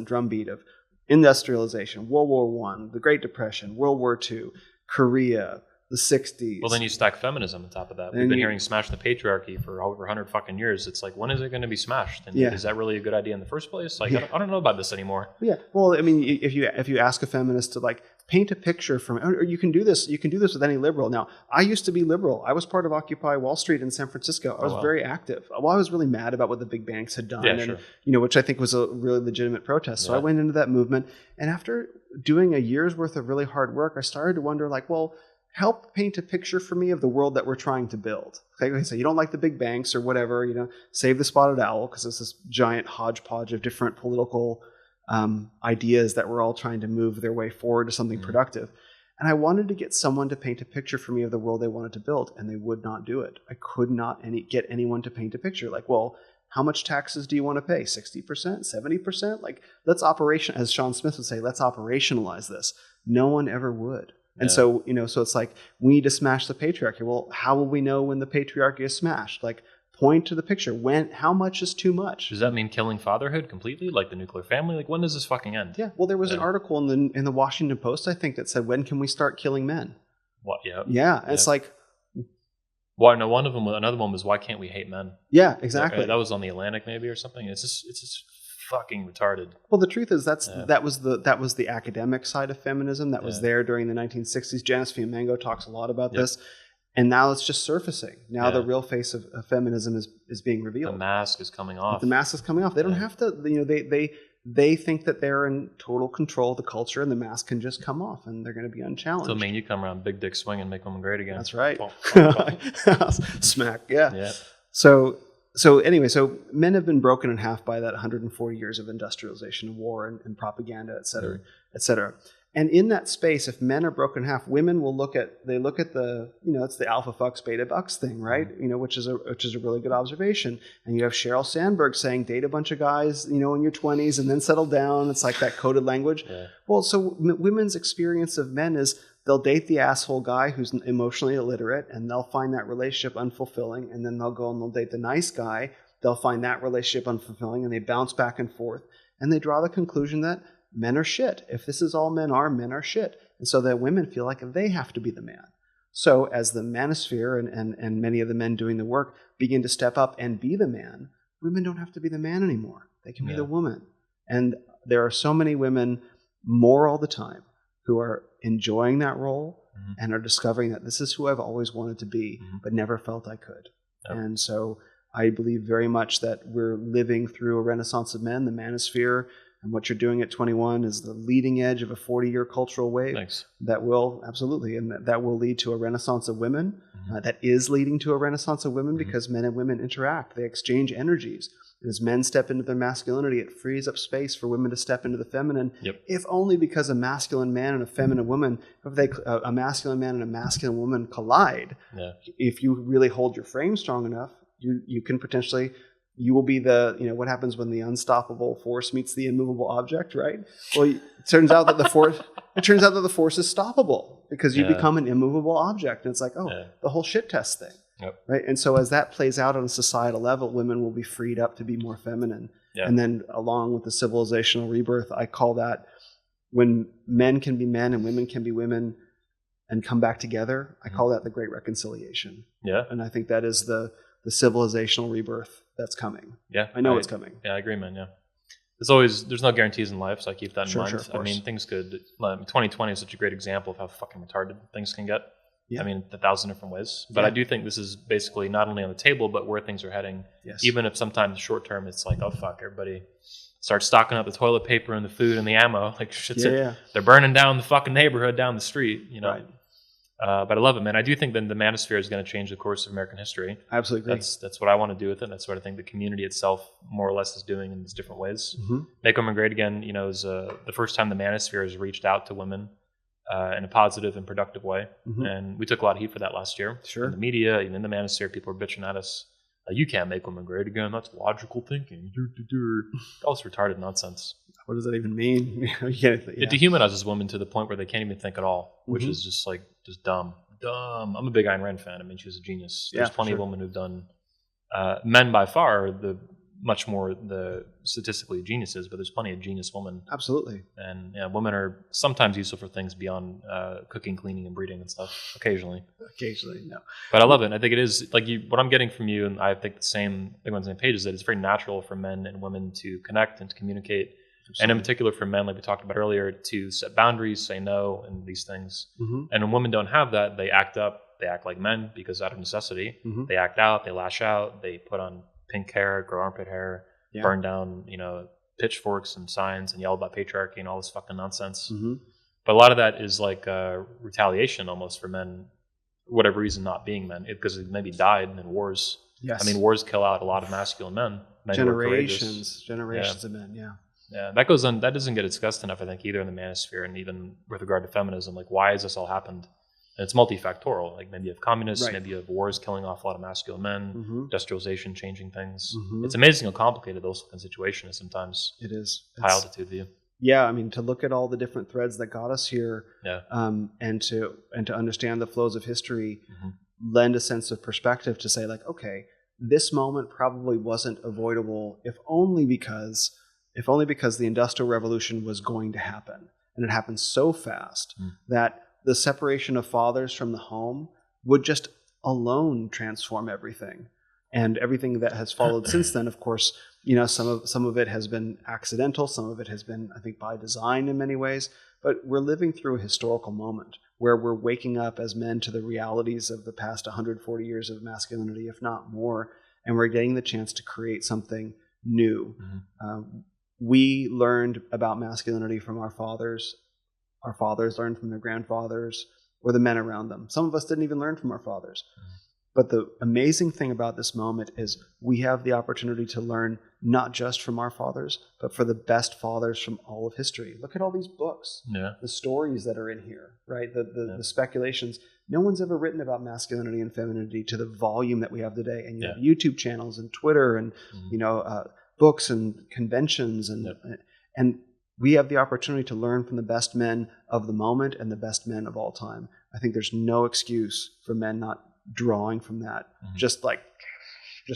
drumbeat of industrialization, World War I, the Great Depression, World War II, Korea, the 60s. Well, then you stack feminism on top of that. We've been hearing smash the patriarchy for over 100 fucking years. It's like, when is it going to be smashed? And is that really a good idea in the first place? Like, I don't know about this anymore. Yeah. Well, I mean, if you ask a feminist to like paint a picture from, or you can do this with any liberal. Now, I used to be liberal. I was part of Occupy Wall Street in San Francisco. I was very active. Well, I was really mad about what the big banks had done, which I think was a really legitimate protest. So I went into that movement, and after doing a year's worth of really hard work, I started to wonder, like, well, help paint a picture for me of the world that we're trying to build. Okay, so you don't like the big banks or whatever, save the spotted owl, because it's this giant hodgepodge of different political ideas that we're all trying to move their way forward to something productive. And I wanted to get someone to paint a picture for me of the world they wanted to build, and they would not do it. I could not get anyone to paint a picture. Like, well, how much taxes do you want to pay? 60%, 70%? Like, as Sean Smith would say, let's operationalize this. No one ever would. And so, so it's like, we need to smash the patriarchy. Well, how will we know when the patriarchy is smashed? Like, point to the picture. How much is too much? Does that mean killing fatherhood completely? Like the nuclear family? Like, when does this fucking end? Yeah. Well, there was an article in the Washington Post, I think, that said, when can we start killing men? What? Yeah. Yeah. And it's like, why? No, another one was, why can't we hate men? Yeah, exactly. That was on the Atlantic maybe or something. It's just fucking retarded. Well, the truth is that was the academic side of feminism that was there during the 1960s. Janice Fiumengo talks a lot about this, and now it's just surfacing. Now the real face of feminism is being revealed. The mask is coming off. The mask is coming off. They don't have to. They think that they're in total control of the culture, and the mask can just come off, and they're going to be unchallenged. So, you come around, big dick swing, and make women great again. That's right. Smack. Yeah. So anyway, men have been broken in half by that 140 years of industrialization and war and propaganda, et cetera, et cetera. And in that space, if men are broken in half, women will look at the, it's the alpha fucks, beta bucks thing, right? Which is a really good observation. And you have Sheryl Sandberg saying, date a bunch of guys, in your 20s and then settle down. It's like that coded language. Yeah. Well, so women's experience of men is, they'll date the asshole guy who's emotionally illiterate, and they'll find that relationship unfulfilling, and then they'll go and they'll date the nice guy. They'll find that relationship unfulfilling, and they bounce back and forth. And they draw the conclusion that men are shit. If this is all men are shit. And so that women feel like they have to be the man. So as the Manosphere and many of the men doing the work begin to step up and be the man, women don't have to be the man anymore. They can be the woman. And there are so many women, more all the time, who are enjoying that role and are discovering that this is who I've always wanted to be, but never felt I could. Yep. And so I believe very much that we're living through a renaissance of men, the Manosphere, and what you're doing at 21 is the leading edge of a 40-year cultural wave. Thanks. That will, absolutely, and that will lead to a renaissance of women. That is leading to a renaissance of women because men and women interact. They exchange energies. As men step into their masculinity, it frees up space for women to step into the feminine, if only because a masculine man and a feminine woman, if a masculine man and a masculine woman collide, if you really hold your frame strong enough, you can potentially... You will be what happens when the unstoppable force meets the immovable object, right? Well, it turns out that the force is stoppable because you become an immovable object. And it's like, the whole shit test thing. Yep. Right. And so as that plays out on a societal level, women will be freed up to be more feminine. Yep. And then along with the civilizational rebirth, I call that when men can be men and women can be women and come back together, I call that the great reconciliation. Yeah. And I think that is the civilizational rebirth that's coming. Yeah. I know it's coming. Yeah, I agree, man. Yeah. There's no guarantees in life, so I keep that in mind. I mean, things could, 2020 is such a great example of how fucking retarded things can get. Yeah. I mean, 1,000 different ways. But I do think this is basically not only on the table, but where things are heading. Yes. Even if sometimes short term, it's like, oh, fuck, everybody starts stocking up the toilet paper and the food and the ammo. Like, they're burning down the fucking neighborhood down the street, Right. But I love it, man. I do think that the Manosphere is going to change the course of American history. Absolutely. That's what I want to do with it. That's what I think the community itself more or less is doing in these different ways. Make Women Great Again, is the first time the Manosphere has reached out to women in a positive and productive way. And we took a lot of heat for that last year. Sure. In the media, even in the Manosphere, people were bitching at us. You can't make women great again. That's logical thinking. All this retarded nonsense. What does that even mean? It dehumanizes women to the point where they can't even think at all, which is just dumb. Dumb. I'm a big Ayn Rand fan. I mean, she was a genius. There's plenty of women who've done. Men by far are much more the statistically geniuses, but there's plenty of genius women. Absolutely. And women are sometimes useful for things beyond cooking, cleaning, and breeding and stuff. Occasionally, no. But I love it. And I think it is what I'm getting from you, and I think we're on the same page, is that it's very natural for men and women to connect and to communicate. Absolutely. And in particular for men, like we talked about earlier, to set boundaries, say no, and these things. And when women don't have that, they act up. They act like men because out of necessity. They act out. They lash out. They put on pink hair, grow armpit hair, burn down, pitchforks and signs and yell about patriarchy and all this fucking nonsense. But a lot of that is like retaliation almost for men, for whatever reason, not being men, because they maybe died in wars. Yes. I mean, wars kill out a lot of masculine men. Generations of men, Yeah, that goes on. That doesn't get discussed enough, I think, either in the Manosphere and even with regard to feminism. Like, why has this all happened? And it's multifactorial. Like, maybe you have communists, maybe you have wars killing off a lot of masculine men, industrialization changing things. It's amazing how complicated those fucking situation is sometimes. It is. High altitude view. Yeah, I mean, to look at all the different threads that got us here, and to understand the flows of history, lend a sense of perspective to say, like, okay, this moment probably wasn't avoidable, if only because the Industrial Revolution was going to happen. And it happened so fast that the separation of fathers from the home would just alone transform everything. And everything that has followed since then, of course, some of it has been accidental. Some of it has been, I think, by design in many ways. But we're living through a historical moment where we're waking up as men to the realities of the past 140 years of masculinity, if not more. And we're getting the chance to create something new. We learned about masculinity from our fathers. Our fathers learned from their grandfathers or the men around them. Some of us didn't even learn from our fathers. But the amazing thing about this moment is we have the opportunity to learn not just from our fathers, but for the best fathers from all of history. Look at all these books, the stories that are in here, right? The speculations. No one's ever written about masculinity and femininity to the volume that we have today. And you have YouTube channels and Twitter and, books and conventions and we have the opportunity to learn from the best men of the moment and the best men of all time. I think there's no excuse for men not drawing from that, just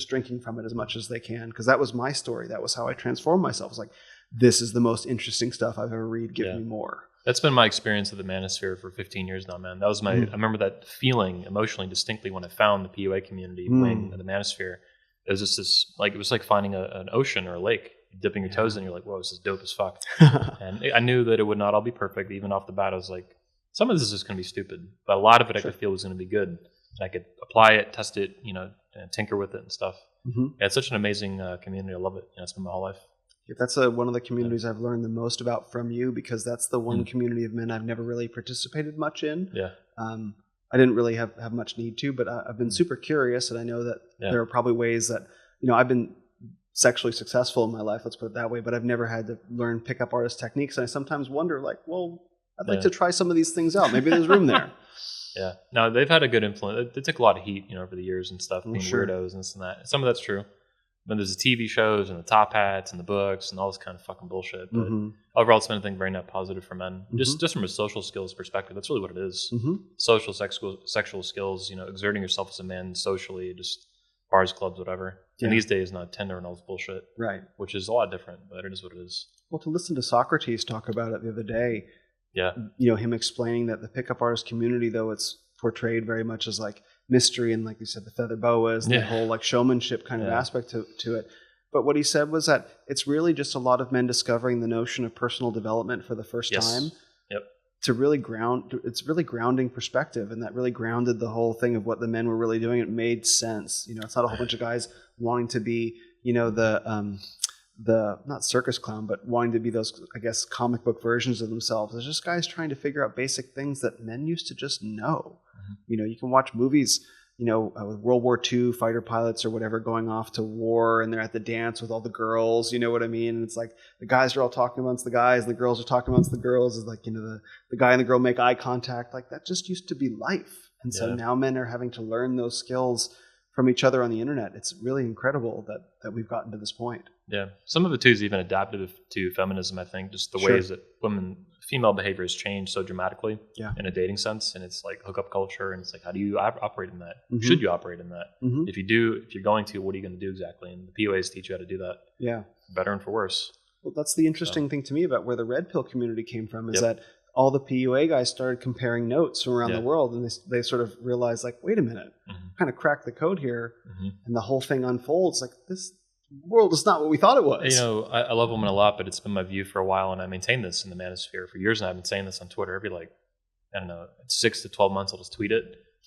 drinking from it as much as they can. Because that was my story. That was how I transformed myself. It's like, this is the most interesting stuff I've ever read. Give me more. That's been my experience of the Manosphere for 15 years now, man. That was I remember that feeling emotionally distinctly when I found the PUA community wing of the Manosphere. It was just this, like, it was like finding an ocean or a lake, dipping your toes in, you're like, whoa, this is dope as fuck. And I knew that it would not all be perfect. Even off the bat, I was like, some of this is going to be stupid, but a lot of it I could feel was going to be good. I could apply it, test it, and tinker with it and stuff. Yeah, it's such an amazing community. I love it. It's been my whole life. That's one of the communities I've learned the most about from you, because that's the one community of men I've never really participated much in. Yeah. I didn't really have much need to, but I've been super curious, and I know that there are probably ways that, I've been sexually successful in my life, let's put it that way, but I've never had to learn pickup artist techniques. And I sometimes wonder, like, well, I'd like to try some of these things out. Maybe there's room there. Yeah. No, they've had a good influence. They took a lot of heat, over the years and stuff, being weirdos and this and that. Some of that's true. But there's the TV shows and the top hats and the books and all this kind of fucking bullshit. But overall, it's been, I think, very net positive for men. Just from a social skills perspective, that's really what it is. Social, sexual skills, exerting yourself as a man socially, just bars, clubs, whatever. And these days, not Tinder and all this bullshit. Right. Which is a lot different, but it is what it is. Well, to listen to Socrates talk about it the other day, him explaining that the pickup artist community, though it's portrayed very much as like mystery and, like you said, the feather boas and the whole like showmanship kind of aspect to it. But what he said was that it's really just a lot of men discovering the notion of personal development for the first time. Yep. To really it's really grounding perspective, and that really grounded the whole thing of what the men were really doing. It made sense. It's not a whole bunch of guys wanting to be, the not circus clown, but wanting to be those, I guess, comic book versions of themselves. There's just guys trying to figure out basic things that men used to just know. You can watch movies, with World War II fighter pilots or whatever going off to war, and they're at the dance with all the girls, you know what I mean? And it's like the guys are all talking amongst the guys, and the girls are talking amongst the girls. Is like, the guy and the girl make eye contact. Like, that just used to be life. And so now men are having to learn those skills from each other on the internet. It's really incredible that we've gotten to this point. Yeah. Some of it too is even adaptive to feminism, I think, just the ways that female behavior has changed so dramatically in a dating sense. And it's like hookup culture, and it's like, how do you operate in that? Should you operate in that? If you're going to, what are you going to do exactly? And the PUAs teach you how to do that. Yeah. For better and for worse. Well, that's the interesting thing to me about where the red pill community came from, is that all the PUA guys started comparing notes from around the world, and they sort of realized, like, wait a minute, kind of cracked the code here, and the whole thing unfolds. Like, this world is not what we thought it was. I love women a lot, but it's been my view for a while, and I maintain this in the Manosphere for years, and I've been saying this on Twitter every, 6 to 12 months, I'll just tweet it.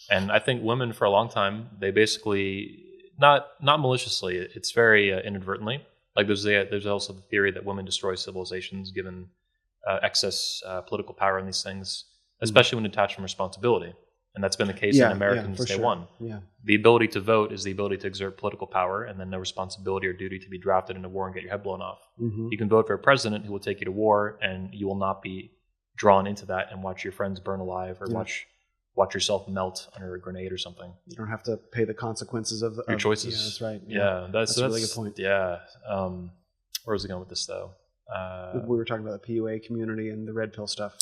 And I think women, for a long time, they basically, not maliciously, it's very inadvertently. Like, there's also the theory that women destroy civilizations given excess political power in these things, especially when detached from responsibility. And that's been the case in Americans Day One. Yeah. The ability to vote is the ability to exert political power, and then no responsibility or duty to be drafted into war and get your head blown off. You can vote for a president who will take you to war, and you will not be drawn into that and watch your friends burn alive, or watch yourself melt under a grenade or something. You don't have to pay the consequences of your choices. Yeah, that's right. Yeah, that's a really good point. Yeah. Where was it going with this, though? We were talking about the PUA community and the red pill stuff.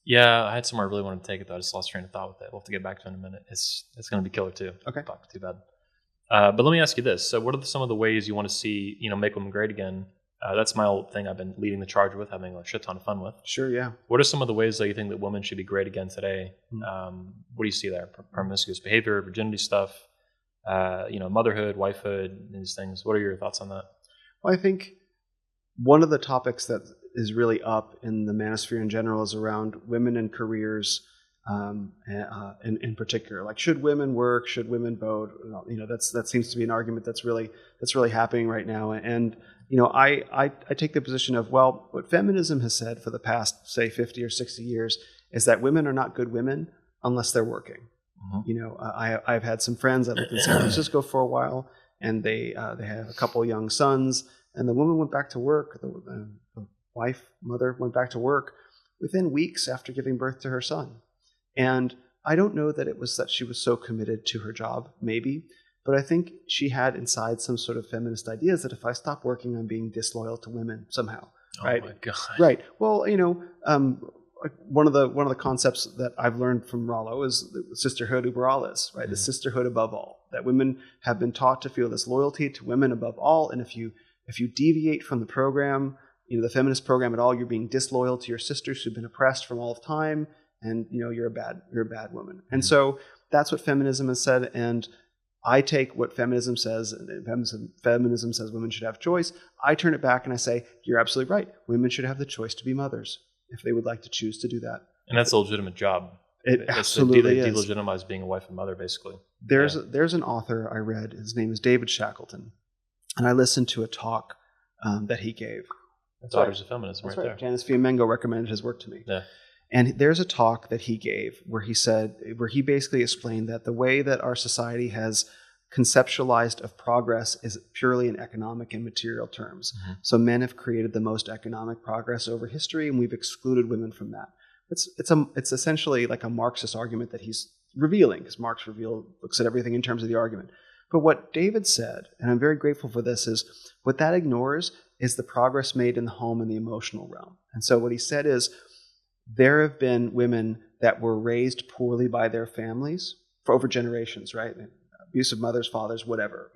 Yeah, I had somewhere I really wanted to take it, though. I just lost train of thought with it. We'll have to get back to it in a minute. It's going to be killer, too. Okay. Too bad. But let me ask you this. So what are some of the ways you want to see, make women great again? That's my old thing I've been leading the charge with, having a shit ton of fun with. Sure, yeah. What are some of the ways that you think that women should be great again today? What do you see there? Promiscuous behavior, virginity stuff, motherhood, wifehood, these things. What are your thoughts on that? Well, I think one of the topics that is really up in the manosphere in general is around women and careers, in particular. Like, should women work? Should women vote? That seems to be an argument that's really happening right now. And I take the position of, well, what feminism has said for the past, say, 50 or 60 years is that women are not good women unless they're working. I've had some friends that lived in San Francisco for a while, and they have a couple young sons, and the woman went back to work. The mother went back to work within weeks after giving birth to her son. And I don't know that it was that she was so committed to her job, maybe, but I think she had inside some sort of feminist ideas that if I stop working, I'm being disloyal to women somehow. Right? Oh my God. Right. Well, one of the concepts that I've learned from Rollo is the sisterhood uber alles, right? The sisterhood above all. That women have been taught to feel this loyalty to women above all, and if you deviate from the program, the feminist program at all, you're being disloyal to your sisters who've been oppressed from all of time, and you're a bad woman. And so that's what feminism has said. And I take what feminism says, and feminism says women should have choice. I turn it back and I say, you're absolutely right. Women should have the choice to be mothers if they would like to choose to do that. And that's a legitimate job. It absolutely is. Delegitimize being a wife and mother, basically. There's an author I read. His name is David Shackleton, and I listened to a talk that he gave. Daughters of Feminism, right there. Janice Fiamengo recommended his work to me. Yeah. And there's a talk that he gave where he basically explained that the way that our society has conceptualized of progress is purely in economic and material terms. Mm-hmm. So men have created the most economic progress over history, and we've excluded women from that. It's essentially like a Marxist argument that he's revealing, because Marx looks at everything in terms of the argument. But what David said, and I'm very grateful for this, is what that ignores is the progress made in the home and the emotional realm. And so what he said is, there have been women that were raised poorly by their families for over generations, right? Abusive mothers, fathers, whatever,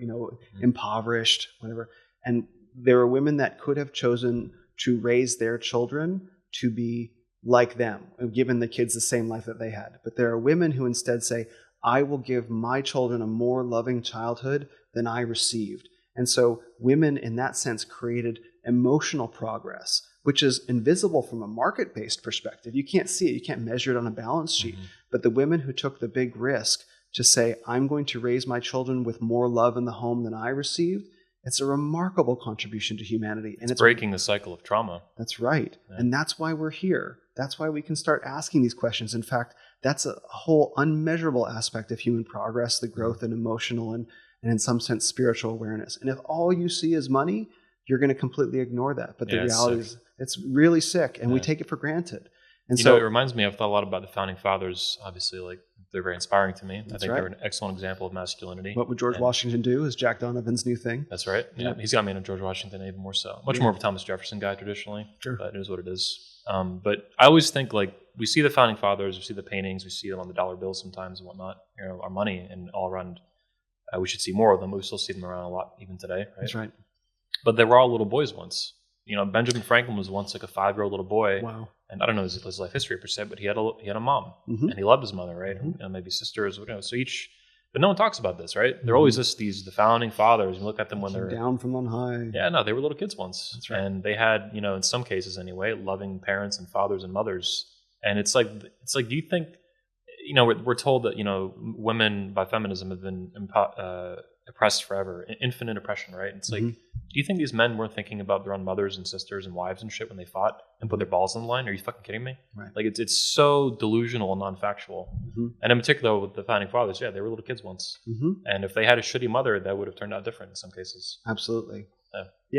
impoverished, whatever. And there are women that could have chosen to raise their children to be like them, and given the kids the same life that they had. But there are women who instead say, I will give my children a more loving childhood than I received. And so women in that sense created emotional progress, which is invisible from a market-based perspective. You can't see it. You can't measure it on a balance sheet. Mm-hmm. But the women who took the big risk to say, I'm going to raise my children with more love in the home than I received, it's a remarkable contribution to humanity. And it's breaking the cycle of trauma. That's right. Yeah. And that's why we're here. That's why we can start asking these questions. In fact, that's a whole unmeasurable aspect of human progress, the growth in emotional and in some sense spiritual awareness. And if all you see is money, you're going to completely ignore that. But the reality is it's really sick, and we take it for granted. And so it reminds me, I've thought a lot about the founding fathers. Obviously, like, they're very inspiring to me. I think they're an excellent example of masculinity. What would George Washington do is Jack Donovan's new thing. That's right. Yeah. He's got me into George Washington even more so. Much more of a Thomas Jefferson guy traditionally, but it is what it is. But I always think, like, we see the founding fathers, we see the paintings, we see them on the dollar bills sometimes and whatnot, our money and all around. We should see more of them. We still see them around a lot even today, right? That's right. But they were all little boys once. Benjamin Franklin was once like a 5-year-old little boy. Wow. And I don't know his life history per se, but he had a mom, and he loved his mother, right? Mm-hmm. And maybe sisters, whatever. So but no one talks about this, right? They're always the founding fathers. You look at them when they're down from on high. Yeah, no, they were little kids once. That's right. And they had, in some cases anyway, loving parents and fathers and mothers. And it's like, do you think, we're told that, women by feminism have been oppressed forever, infinite oppression, right? It's like, do you think these men weren't thinking about their own mothers and sisters and wives and shit when they fought and put their balls on the line? Are you fucking kidding me? Right. Like, it's so delusional and non-factual. And in particular with the founding fathers, they were little kids once. And if they had a shitty mother, that would have turned out different in some cases. Absolutely.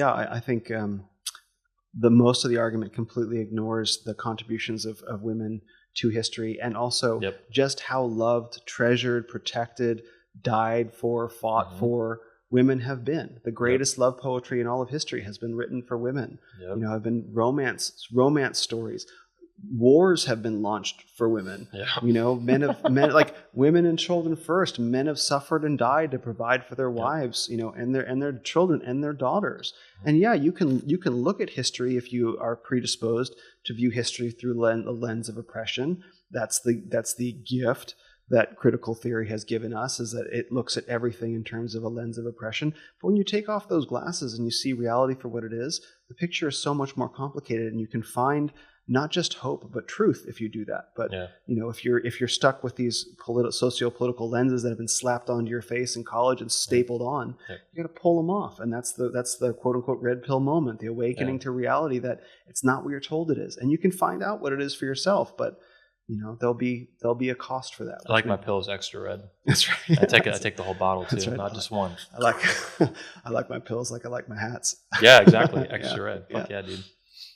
I think the most of the argument completely ignores the contributions of women to history, and also just how loved, treasured, protected, died for, fought for women have been. The greatest love poetry in all of history has been written for women. Have been romance stories. Wars have been launched for women. Men like women and children first. Men have suffered and died to provide for their wives, and their children and their daughters. And you can look at history if you are predisposed to view history through the lens of oppression. That's the gift that critical theory has given us, is that it looks at everything in terms of a lens of oppression. But when you take off those glasses and you see reality for what it is, the picture is so much more complicated, and you can find not just hope but truth if you do that. But if you're stuck with these socio-political lenses that have been slapped onto your face in college and stapled on, you got to pull them off. And that's the quote unquote red pill moment, the awakening to reality that it's not what you're told it is. And you can find out what it is for yourself, but there'll be a cost for that. I like my pills extra red. That's right. I take the whole bottle too, not just one. I like my pills like I like my hats. Yeah, exactly. Extra red. Fuck yeah, dude.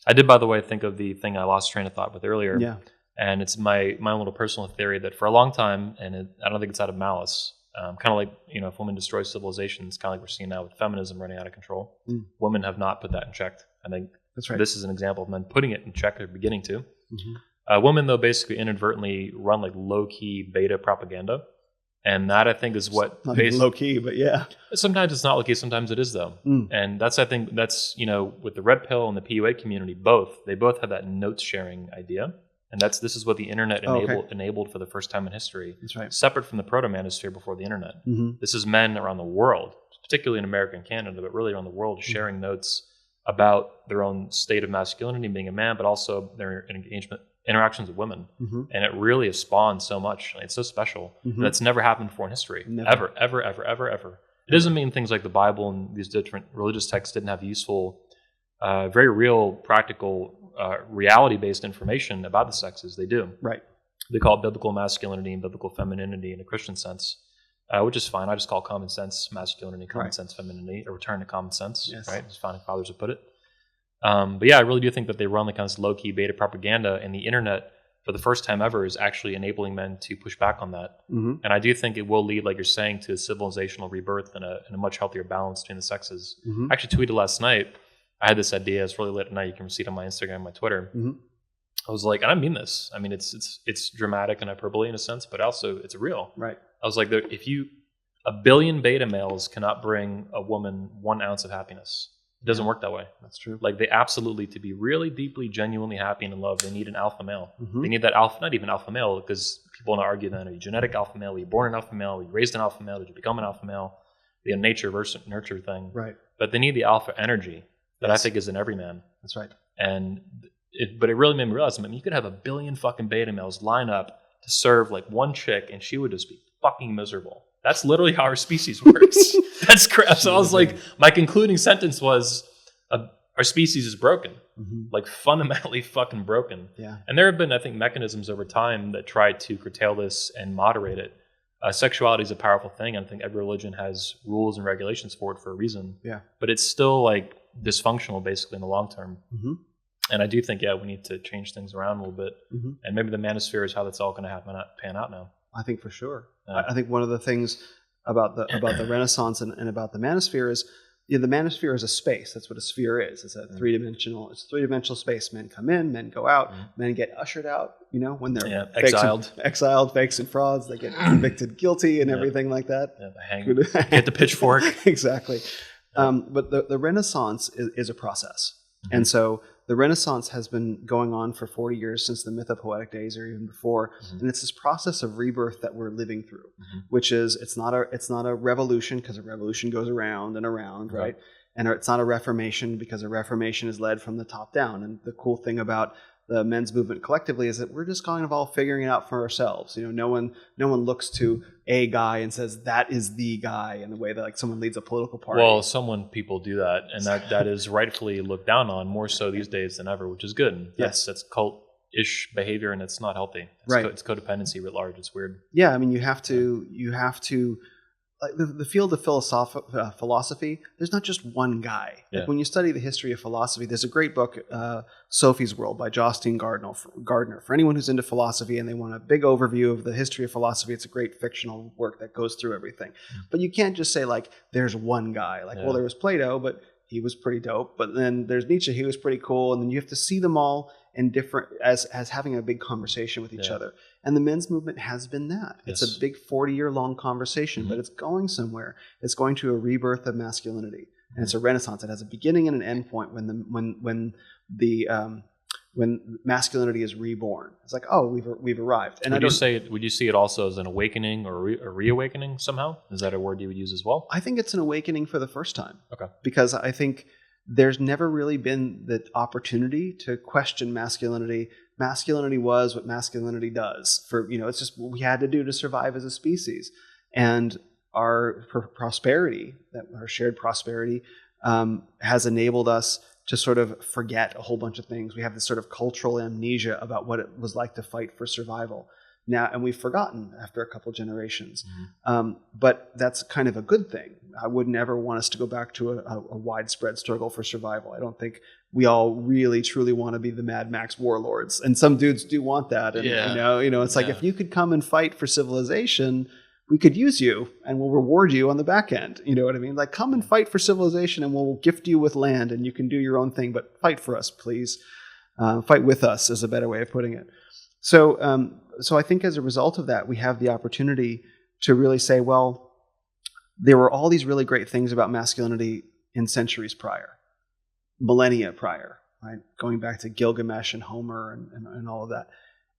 I did, by the way, think of the thing I lost train of thought with earlier. Yeah. And it's my own little personal theory that for a long time, and I don't think it's out of malice, kind of like, if women destroy civilizations, kind of like we're seeing now with feminism running out of control. Women have not put that in check. I think this is an example of men putting it in check, or beginning to. Women, though, basically inadvertently run like low-key beta propaganda. And that, I think, is what... Not even low key, but yeah. Sometimes it's not low key, sometimes it is, though. And that's, I think, that's, with the red pill and the PUA community, they both have that notes sharing idea. And this is what the internet enabled for the first time in history. That's right. Separate from the proto-manosphere before the internet. This is men around the world, particularly in America and Canada, but really around the world, sharing notes about their own state of masculinity, being a man, but also their interactions with women. And it really has spawned so much. It's so special. That's never happened before in history. Never. Ever. It doesn't mean things like the Bible and these different religious texts didn't have useful, very real, practical, reality-based information about the sexes. They do. Right. They call it biblical masculinity and biblical femininity in a Christian sense, which is fine. I just call common sense masculinity, common sense femininity, a return to common sense, right? As founding fathers would put it. But yeah, I really do think that they run the kind of low-key beta propaganda, and the internet, for the first time ever, is actually enabling men to push back on that. And I do think it will lead, like you're saying, to a civilizational rebirth and a much healthier balance between the sexes. I actually tweeted last night. I had this idea. It's really late at night. You can see it on my Instagram, my Twitter. I was like, and I mean this. I mean, it's dramatic and hyperbole in a sense, but also it's real. Right. I was like, a billion beta males cannot bring a woman 1 ounce of happiness. It doesn't work that way. That's true. Like they absolutely, to be really deeply, genuinely happy and in love, they need an alpha male. They need that alpha, not even alpha male, because people want to argue then, are you genetic alpha male? Were you born an alpha male? Were you raised an alpha male? Did you become an alpha male? The nature versus nurture thing. Right. But they need the alpha energy that I think is in every man. That's right. But it really made me realize, you could have a billion fucking beta males line up to serve like one chick, and she would just be fucking miserable. That's literally how our species works. That's crap. So I was like, my concluding sentence was, our species is broken, like fundamentally fucking broken. Yeah. And there have been, I think, mechanisms over time that try to curtail this and moderate it. Sexuality is a powerful thing. I think every religion has rules and regulations for it for a reason. Yeah. But it's still like dysfunctional, basically, in the long term. And I do think, we need to change things around a little bit. And maybe the Manosphere is how that's all going to pan out now. I think for sure. I think one of the things about the Renaissance and about the Manosphere is, the Manosphere is a space. That's what a sphere is. It's a three-dimensional space. Men come in, men go out. Men get ushered out, when they're exiled, fakes and frauds. They get convicted guilty and everything like that. Get the pitchfork. Exactly. But the Renaissance is a process. And so the Renaissance has been going on for 40 years, since the myth of poetic days or even before. And it's this process of rebirth that we're living through, which is, it's not a revolution, because a revolution goes around and around, right? And it's not a reformation, because a reformation is led from the top down. And the cool thing about the men's movement collectively is that we're just kind of all figuring it out for ourselves. No one looks to a guy and says that is the guy, in the way that like someone leads a political party. Well, people do that, and that is rightfully looked down on, more so these days than ever, which is good. That's cult-ish behavior, and it's not healthy. It's codependency writ large. It's weird. Yeah, I mean, you have to. Like the field of philosophy, there's not just one guy. Like when you study the history of philosophy, there's a great book, Sophie's World by Justine Gardner. For anyone who's into philosophy and they want a big overview of the history of philosophy, it's a great fictional work that goes through everything. But you can't just say like, there's one guy. Like, well, there was Plato, but he was pretty dope. But then there's Nietzsche, he was pretty cool. And then you have to see them all in different, as having a big conversation with each other. And the men's movement has been that. It's a big 40-year-long conversation, but it's going somewhere. It's going to a rebirth of masculinity, and it's a renaissance. It has a beginning and an end point when masculinity is reborn. It's like, oh, we've arrived. And would you see it also as an awakening or a reawakening somehow? Is that a word you would use as well? I think it's an awakening for the first time. Okay. Because I think there's never really been the opportunity to question masculinity. Masculinity was what masculinity does. It's just what we had to do to survive as a species. And our prosperity, our shared prosperity, has enabled us to sort of forget a whole bunch of things. We have this sort of cultural amnesia about what it was like to fight for survival now, and we've forgotten after a couple generations. But that's kind of a good thing. I wouldn't ever want us to go back to a widespread struggle for survival. I don't think we all really truly want to be the Mad Max warlords, and some dudes do want that. And it's like, if you could come and fight for civilization, we could use you and we'll reward you on the back end. You know what I mean? Like, come and fight for civilization and we'll gift you with land and you can do your own thing, but fight for us, please. Fight with us is a better way of putting it. So I think as a result of that, we have the opportunity to really say, well, there were all these really great things about masculinity in centuries prior, millennia prior, right? Going back to Gilgamesh and Homer and all of that.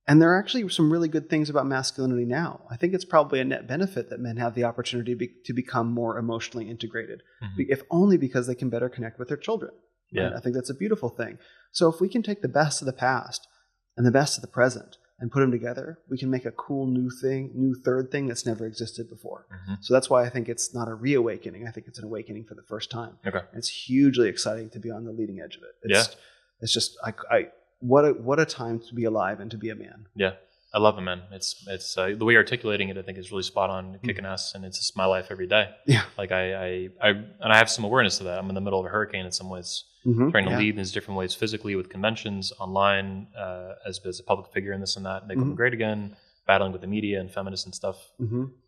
And there are actually some really good things about masculinity now. I think it's probably a net benefit that men have the opportunity to become more emotionally integrated, if only because they can better connect with their children. Right? I think that's a beautiful thing. So if we can take the best of the past and the best of the present and put them together, we can make a cool new third thing that's never existed before. So that's why I think it's not a reawakening. I think it's an awakening for the first time. Okay. And it's hugely exciting to be on the leading edge of it. It's just what a time to be alive and to be a man. Yeah, I love it, man. It's the way you're articulating it, I think, is really spot on, kicking ass, and it's just my life every day. Yeah, like I have some awareness of that. I'm in the middle of a hurricane in some ways, trying to lead in these different ways, physically with conventions, online, as a public figure, and this and that, make them great again, battling with the media and feminists and stuff,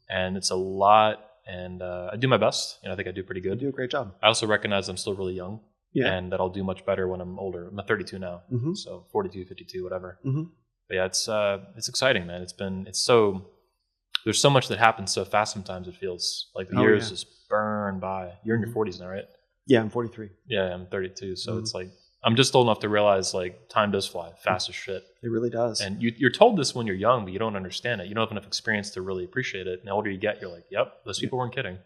and it's a lot. And I do my best, and I think I do pretty good. You do a great job. I also recognize I'm still really young. Yeah. And that I'll do much better when I'm older. I'm 32 now, so 42, 52, whatever. But yeah, it's exciting, man. There's so much that happens so fast sometimes. It feels like the years just burn by. You're in your 40s now, right? Yeah, I'm 43. Yeah, I'm 32. So it's like, I'm just old enough to realize like time does fly fast as shit. It really does. And you're told this when you're young, but you don't understand it. You don't have enough experience to really appreciate it. And the older you get, you're like, yep, those people weren't kidding.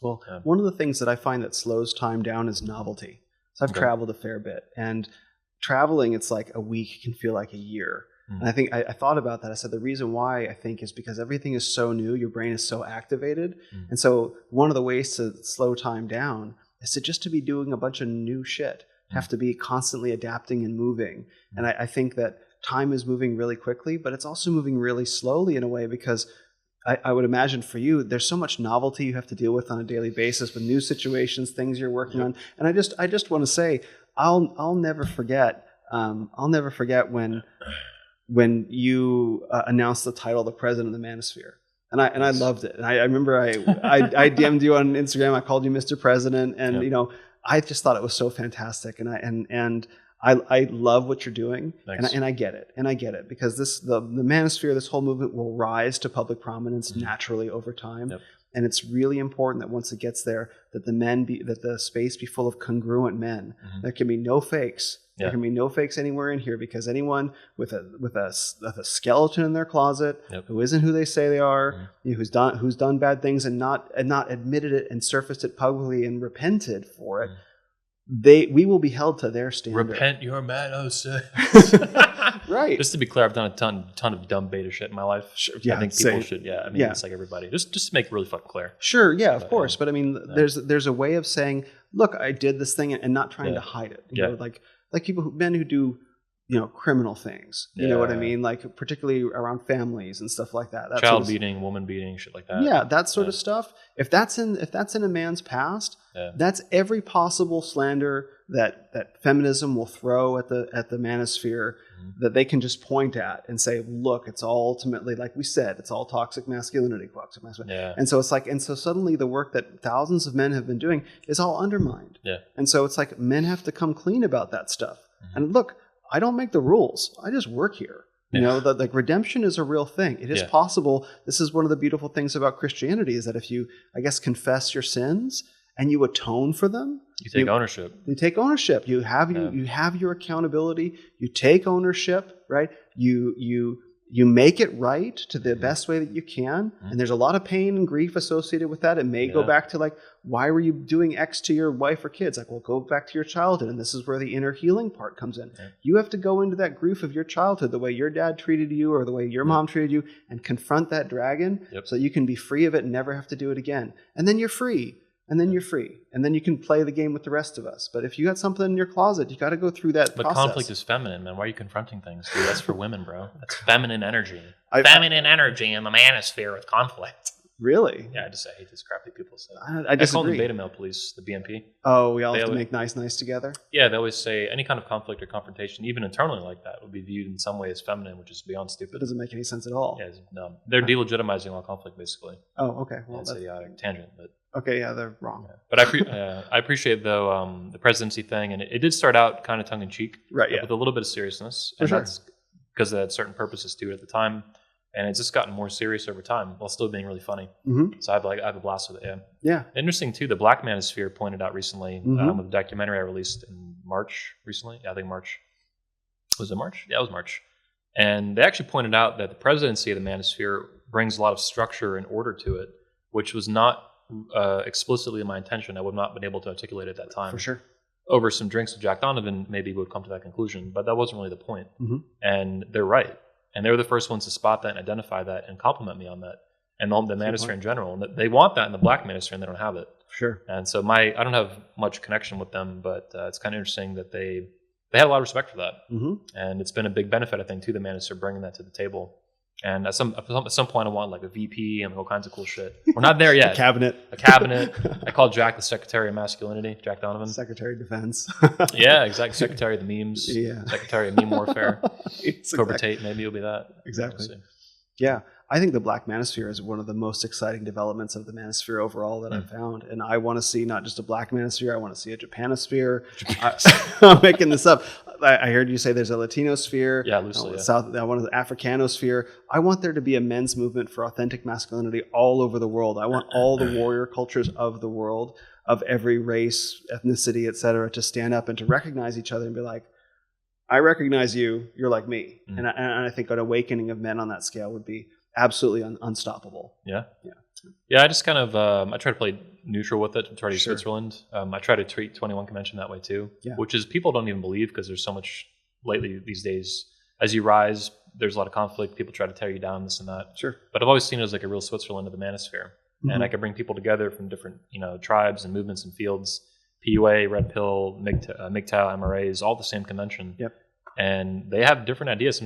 Well, one of the things that I find that slows time down is novelty. So I've traveled a fair bit, and traveling, it's like a week can feel like a year. And I think I thought about that. I said the reason why I think is because everything is so new, your brain is so activated. And so one of the ways to slow time down is to be doing a bunch of new shit, have to be constantly adapting and moving. And I think that time is moving really quickly, but it's also moving really slowly in a way because I would imagine for you, there's so much novelty you have to deal with on a daily basis with new situations, things you're working on. And I just want to say, I'll never forget when you announced the title of the president of the Manosphere. And I loved it. And I remember I DM'd you on Instagram. I called you Mr. President, and I just thought it was so fantastic. And I love what you're doing, and I get it, because the Manosphere, this whole movement will rise to public prominence naturally over time, and it's really important that once it gets there, that the space be full of congruent men. There can be no fakes. There can be no fakes anywhere in here, because anyone with a skeleton in their closet, who isn't who they say they are, who's done bad things and not admitted it and surfaced it publicly and repented for it. We will be held to their standard. Repent your manosphere. Right. Just to be clear, I've done a ton of dumb beta shit in my life. Sure. I think people should. Yeah. I mean, it's like everybody. Just to make it really fucking clear. Sure. Yeah. Of course. But I mean, there's a way of saying, look, I did this thing, and not trying to hide it. You know, like men who do, criminal things. You know what I mean? Like particularly around families and stuff like that. Child beating, woman beating, shit like that. Yeah, that sort of stuff. If that's in a man's past, that's every possible slander that feminism will throw at the Manosphere that they can just point at and say, look, it's all ultimately, like we said, it's all toxic masculinity. Yeah. And so it's like, suddenly the work that thousands of men have been doing is all undermined. Yeah. And so it's like men have to come clean about that stuff. And look, I don't make the rules. I just work here. You know, like redemption is a real thing. It is possible. This is one of the beautiful things about Christianity, is that if you, confess your sins and you atone for them, you take ownership. You take ownership. You have your accountability. You take ownership, right? You make it right to the best way that you can. And there's a lot of pain and grief associated with that. It may go back to like, why were you doing X to your wife or kids? Like, well, go back to your childhood. And this is where the inner healing part comes in. Yeah. You have to go into that grief of your childhood, the way your dad treated you or the way your mom treated you, and confront that dragon so you can be free of it and never have to do it again. And then you're free. And then you're free. And then you can play the game with the rest of us. But if you got something in your closet, you got to go through that process. But conflict is feminine, man. Why are you confronting things? Dude, that's for women, bro. That's feminine energy. Feminine energy in the manosphere with conflict. Really? Yeah, I hate this crap that people say. I disagree. call them beta male police, the BMP. Oh, we all have to make nice together? Yeah, they always say any kind of conflict or confrontation, even internally like that, would be viewed in some way as feminine, which is beyond stupid. It doesn't make any sense at all. Yeah, no. They're delegitimizing all conflict, basically. Oh, okay. Well, it's a tangent, but... Okay, yeah, they're wrong. Yeah. But I appreciate, though, the presidency thing, and it did start out kind of tongue-in-cheek, right? Yeah, with a little bit of seriousness, and that's because it had certain purposes to it at the time. And it's just gotten more serious over time while still being really funny. So I have a blast with it. Yeah. Interesting too. The Black Manosphere pointed out recently with a documentary I released in March recently. Yeah, I think March. Was it March? Yeah, it was March. And they actually pointed out that the presidency of the Manosphere brings a lot of structure and order to it, which was not explicitly my intention. I would not have been able to articulate it at that time. For sure. Over some drinks with Jack Donovan, maybe we would come to that conclusion, but that wasn't really the point. And they're right. And they were the first ones to spot that and identify that and compliment me on that. And the Manosphere in general. And they want that in the Black Manosphere, and they don't have it. Sure. And so I don't have much connection with them, but it's kind of interesting that they had a lot of respect for that. And it's been a big benefit, I think, to the Manosphere bringing that to the table. And at some point, I want like a VP and all kinds of cool shit. We're not there yet. A cabinet. I called Jack the Secretary of Masculinity, Jack Donovan. Secretary of Defense. Yeah, exactly. Secretary of the Memes. Yeah. Secretary of Meme Warfare. Cobra Tate, maybe it'll be that. Exactly. Yeah. I think the Black Manosphere is one of the most exciting developments of the Manosphere overall that I've found. And I want to see not just a Black Manosphere, I want to see a Japanosphere. I'm making this up. I heard you say there's a Latinosphere. Yeah, loosely. I want an Africanosphere. I want there to be a men's movement for authentic masculinity all over the world. I want all the warrior cultures of the world, of every race, ethnicity, et cetera, to stand up and to recognize each other and be like, I recognize you, you're like me. And I think an awakening of men on that scale would be absolutely unstoppable. Yeah. I just kind of I try to play neutral with it. Try to use Switzerland. I try to treat 21 Convention that way too, which is people don't even believe because there's so much lately these days. As you rise, there's a lot of conflict. People try to tear you down, this and that. Sure. But I've always seen it as like a real Switzerland of the Manosphere, and I can bring people together from different tribes and movements and fields. PUA, Red Pill, MGTOW, MRAs, all the same convention. Yep. And they have different ideas.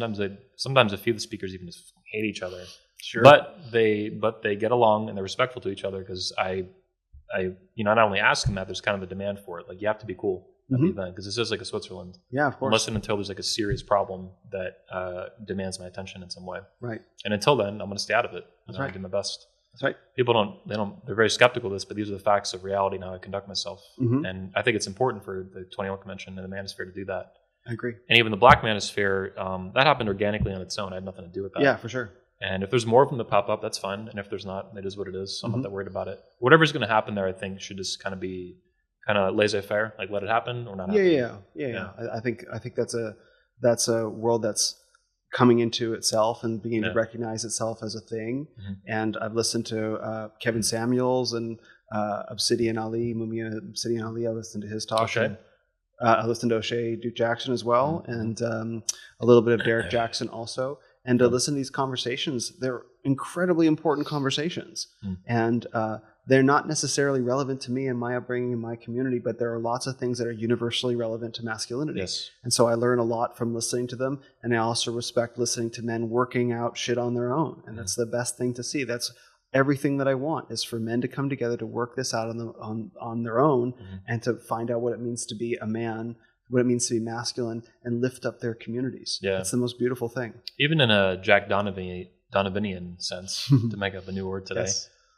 Sometimes a few of the speakers even just hate each other. Sure. But they get along and they're respectful to each other because I not only ask them that, there's kind of a demand for it. Like, you have to be cool at the event because this is like a Switzerland. Yeah, of course. Unless and until there's like a serious problem that demands my attention in some way. Right. And until then, I'm going to stay out of it. That's right. I do my best. That's right. People they're very skeptical of this, but these are the facts of reality and how I conduct myself. And I think it's important for the 21 Convention and the Manosphere to do that. I agree. And even the Black Manosphere, that happened organically on its own. I had nothing to do with that. Yeah, for sure. And if there's more of them that pop up, that's fine. And if there's not, it is what it is. So I'm not that worried about it. Whatever's going to happen there, I think, should just kind of be laissez-faire, like let it happen or not happen. Yeah. I think that's a world that's coming into itself and beginning to recognize itself as a thing. And I've listened to Kevin Samuels and Obsidian Ali, Mumia Obsidian Ali. I listened to his talk. I listened to O'Shea Duke Jackson as well, and a little bit of Derek Jackson also. And to listen to these conversations, they're incredibly important conversations. And they're not necessarily relevant to me and my upbringing and my community, but there are lots of things that are universally relevant to masculinity. Yes. And so I learn a lot from listening to them. And I also respect listening to men working out shit on their own. And that's the best thing to see. That's everything that I want, is for men to come together to work this out on their own and to find out what it means to be a man, what it means to be masculine, and lift up their communities. Yeah. That's the most beautiful thing. Even in a Jack Donovanian sense, to make up a new word today,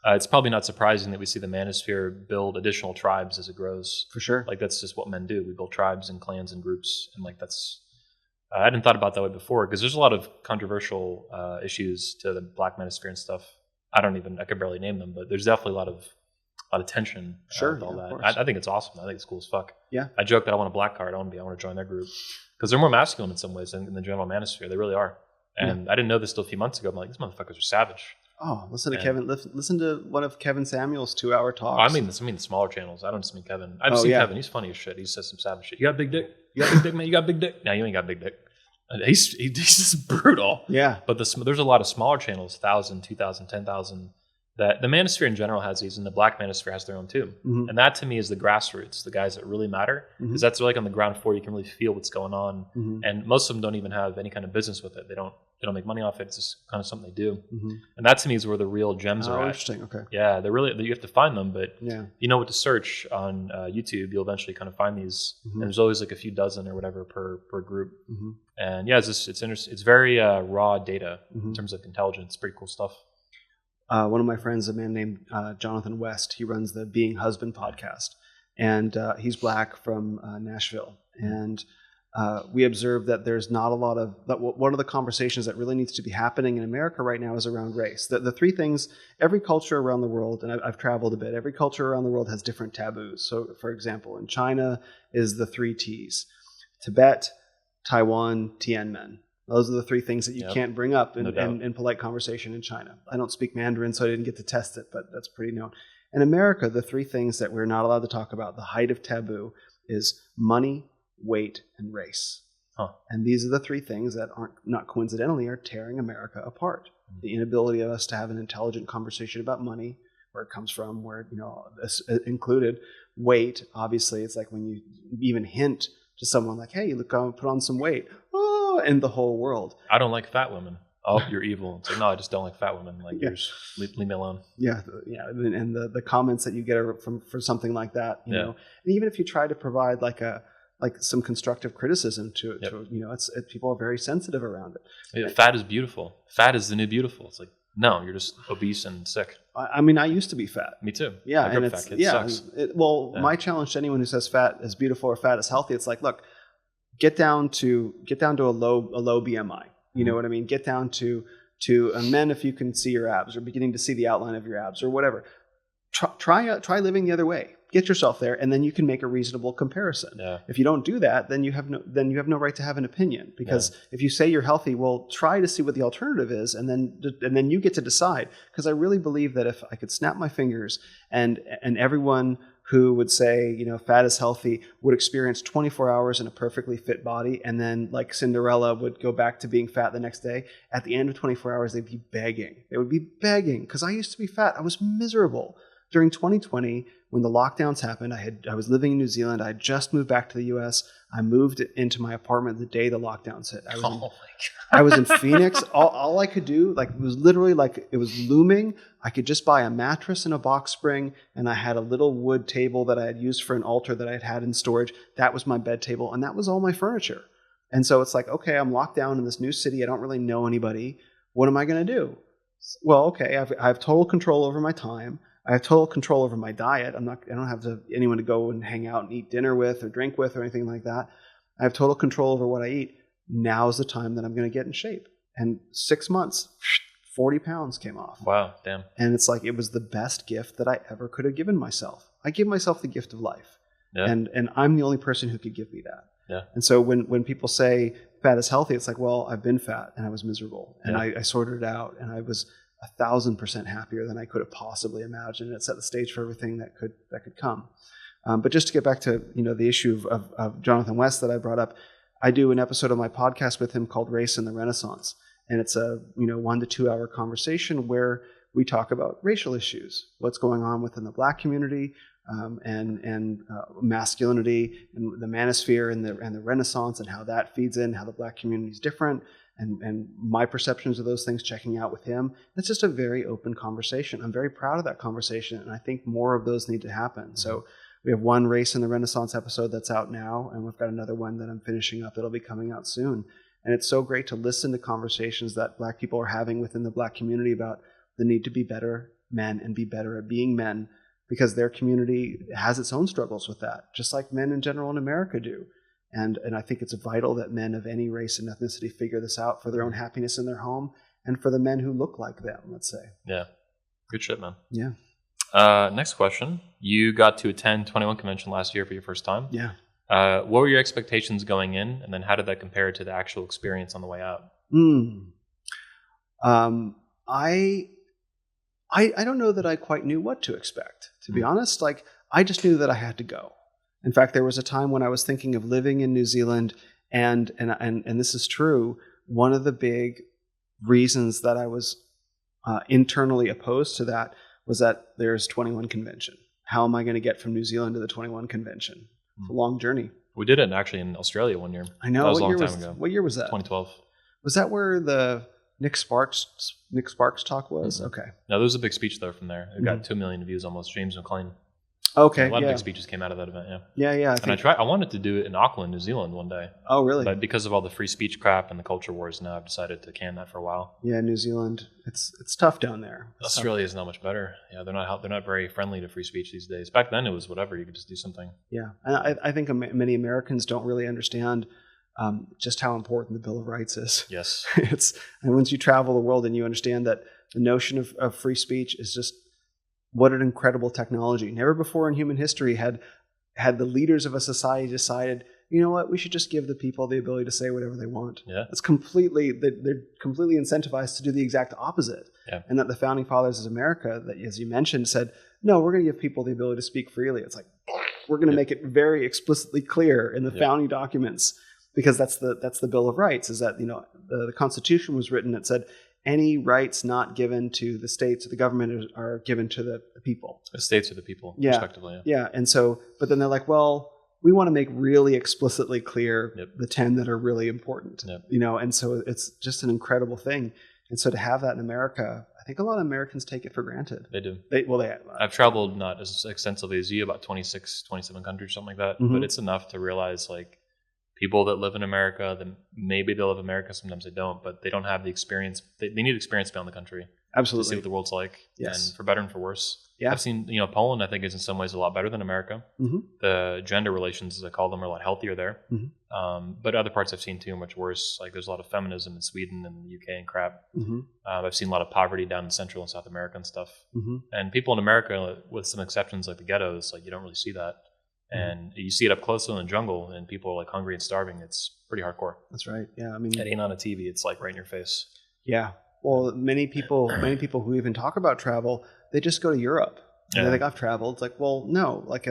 it's probably not surprising that we see the Manosphere build additional tribes as it grows. For sure. Like, that's just what men do. We build tribes and clans and groups. And like, that's, I hadn't thought about that way before, because there's a lot of controversial issues to the Black Manosphere and stuff. I could barely name them, but there's definitely a lot of tension with all that. I think it's awesome. I think it's cool as fuck. Yeah. I joke that I want a black card. I want to join their group because they're more masculine in some ways than the general Manosphere. They really are. And I didn't know this till a few months ago. I'm like, these motherfuckers are savage. Oh, listen to Kevin. Listen to one of Kevin Samuel's 2-hour talks. I mean the smaller channels. I don't just mean Kevin. I've seen Kevin. He's funny as shit. He says some savage shit. You got big dick? You got big dick, man? You got big dick? No, you ain't got big dick. He's just brutal. Yeah. But there's a lot of smaller channels, 1,000, 2,000, 10,000. That the Manosphere in general has these, and the Black Manosphere has their own too. And that to me is the grassroots, the guys that really matter, because that's like on the ground floor. You can really feel what's going on, and most of them don't even have any kind of business with it. They don't make money off it. It's just kind of something they do, and that to me is where the real gems are. Interesting. Okay. Yeah, they're really, you have to find them, but you know what to search on YouTube. You'll eventually kind of find these, and there's always like a few dozen or whatever per group. And yeah, it's interesting. It's very raw data in terms of intelligence. Pretty cool stuff. One of my friends, a man named Jonathan West, he runs the Being Husband podcast. And he's Black from Nashville. And we observe that there's not a lot of one of the conversations that really needs to be happening in America right now is around race. The three things, every culture around the world, and I've traveled a bit, every culture around the world has different taboos. So, for example, in China is the 3 T's: Tibet, Taiwan, Tiananmen. Those are the 3 things that you can't bring up in polite conversation in China. I don't speak Mandarin, so I didn't get to test it, but that's pretty known. In America, the 3 things that we're not allowed to talk about, the height of taboo, is money, weight, and race. And these are the 3 things that not coincidentally are tearing America apart. The inability of us to have an intelligent conversation about money, where it comes from, where, included weight. Obviously, it's like when you even hint to someone like, hey, look, I'll put on some weight. Oh, and the whole world. I don't like fat women. Oh, you're evil. It's like, no, I just don't like fat women. Like, leave me alone. Yeah. And the comments that you get for something like that, you know, and even if you try to provide like some constructive criticism to it, people are very sensitive around it. Yeah, fat is beautiful. Fat is the new beautiful. It's like, no, you're just obese and sick. I mean, I used to be fat. Me too. Yeah, and it's fat kid. Sucks. My challenge to anyone who says fat is beautiful or fat is healthy, it's like, look, get down to a low BMI. You know what I mean? Get down to men if you can see your abs or beginning to see the outline of your abs or whatever. Try living the other way. Get yourself there, and then you can make a reasonable comparison. Yeah. If you don't do that, then you have no right to have an opinion. Because if you say you're healthy, well, try to see what the alternative is, and then you get to decide. Because I really believe that if I could snap my fingers and everyone who would say, fat is healthy would experience 24 hours in a perfectly fit body, and then like Cinderella would go back to being fat the next day. At the end of 24 hours, they'd be begging. They would be begging, because I used to be fat. I was miserable. During 2020, when the lockdowns happened, I was living in New Zealand. I had just moved back to the U.S. I moved into my apartment the day the lockdowns hit. I was in Phoenix. All I could do, it was literally it was looming. I could just buy a mattress and a box spring, and I had a little wood table that I had used for an altar that I had in storage. That was my bed table, and that was all my furniture. And so it's like, okay, I'm locked down in this new city. I don't really know anybody. What am I going to do? Well, okay, I have total control over my time. I have total control over my diet. I don't have anyone to go and hang out and eat dinner with or drink with or anything like that. I have total control over what I eat. Now's the time that I'm going to get in shape. And 6 months, 40 pounds came off. Wow, damn. And it's like, it was the best gift that I ever could have given myself. I give myself the gift of life. Yeah. And I'm the only person who could give me that. Yeah. And so when people say fat is healthy, it's like, well, I've been fat and I was miserable. And I sorted it out, and I was 1,000% happier than I could have possibly imagined. It set the stage for everything that could come. But just to get back to the issue of Jonathan West that I brought up, I do an episode of my podcast with him called Race in the Renaissance, and it's a 1 to 2 hour conversation where we talk about racial issues, what's going on within the Black community, and masculinity, and the Manosphere, and the Renaissance, and how that feeds in, how the Black community is different. And my perceptions of those things, checking out with him. It's just a very open conversation. I'm very proud of that conversation, and I think more of those need to happen. Mm-hmm. So we have one Race in the Renaissance episode that's out now, and we've got another one that I'm finishing up that'll be coming out soon. And it's so great to listen to conversations that Black people are having within the Black community about the need to be better men and be better at being men, because their community has its own struggles with that, just like men in general in America do. And I think it's vital that men of any race and ethnicity figure this out for their own happiness in their home, and for the men who look like them, let's say. Yeah. Good shit, man. Yeah. Next question. You got to attend 21 Convention last year for your first time. Yeah. What were your expectations going in, and then how did that compare to the actual experience on the way out? I don't know that I quite knew what to expect, to be honest. I just knew that I had to go. In fact, there was a time when I was thinking of living in New Zealand, and this is true. One of the big reasons that I was internally opposed to that was that there's 21 Convention. How am I going to get from New Zealand to the 21 Convention? It's a long journey. We did it actually in Australia one year. I know. That was a long time ago. What year was that? 2012. Was that where the Nick Sparks talk was? Mm-hmm. Okay. No, there was a big speech though from there. It got 2 million views almost. James McLean. Okay. A lot of big speeches came out of that event. Yeah. Yeah. I wanted to do it in Auckland, New Zealand one day. Oh, really? But because of all the free speech crap and the culture wars, now I've decided to can that for a while. Yeah, New Zealand. It's tough down there. Australia is not much better. Yeah, they're not very friendly to free speech these days. Back then it was whatever, you could just do something. Yeah, and I think many Americans don't really understand just how important the Bill of Rights is. Yes. And once you travel the world and you understand that the notion of free speech is just what an incredible technology. Never before in human history had the leaders of a society decided, you know what, we should just give the people the ability to say whatever they want. Yeah. They're completely incentivized to do the exact opposite. Yeah. And that the founding fathers of America, that as you mentioned, said, no, we're going to give people the ability to speak freely. It's like, we're going to make it very explicitly clear in the founding documents, because that's the Bill of Rights, is that, the Constitution was written that said any rights not given to the states or the government are given to the people. The states or the people, respectively. Yeah. And so, but then they're like, well, we want to make really explicitly clear the 10 that are really important, and so it's just an incredible thing. And so to have that in America, I think a lot of Americans take it for granted. They do. I've traveled not as extensively as you, about 26, 27 countries, something like that. Mm-hmm. But it's enough to realize, like, people that live in America, then maybe they live in America, sometimes they don't, but they don't have the experience. They need experience beyond the country. Absolutely. To see what the world's like. Yes. And for better and for worse. Yeah. I've seen, Poland, I think, is in some ways a lot better than America. Mm-hmm. The gender relations, as I call them, are a lot healthier there. Mm-hmm. But other parts I've seen too are much worse. Like, there's a lot of feminism in Sweden and the UK and crap. Mm-hmm. I've seen a lot of poverty down in Central and South America and stuff. Mm-hmm. And people in America, with some exceptions like the ghettos, like, you don't really see that. And you see it up close in the jungle, and people are like hungry and starving. It's pretty hardcore. That's right. Yeah, I mean, it ain't on a TV. It's like right in your face. Yeah. Well, many people who even talk about travel, they just go to Europe. And they think, I've traveled. It's like, well, no. Like,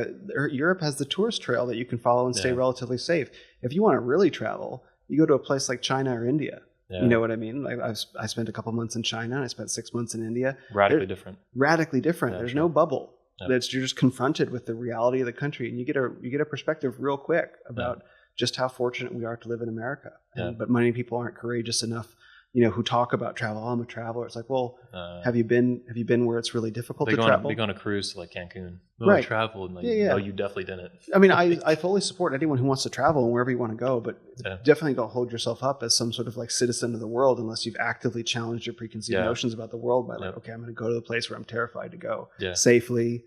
Europe has the tourist trail that you can follow and stay relatively safe. If you want to really travel, you go to a place like China or India. Yeah. You know what I mean? Like, I spent a couple months in China, and I spent 6 months in India. Radically different. Yeah, there's no bubble. You're just confronted with the reality of the country, and you get a perspective real quick about just how fortunate we are to live in America. But many people aren't courageous enough, who talk about travel. Oh, I'm a traveler. It's like, well, have you been where it's really difficult to travel? They go on a cruise to like Cancun. Right. I traveled. And no, you definitely didn't. I mean, I fully support anyone who wants to travel and wherever you want to go, but definitely don't hold yourself up as some sort of like citizen of the world unless you've actively challenged your preconceived notions about the world by like, okay, I'm going to go to the place where I'm terrified to go safely.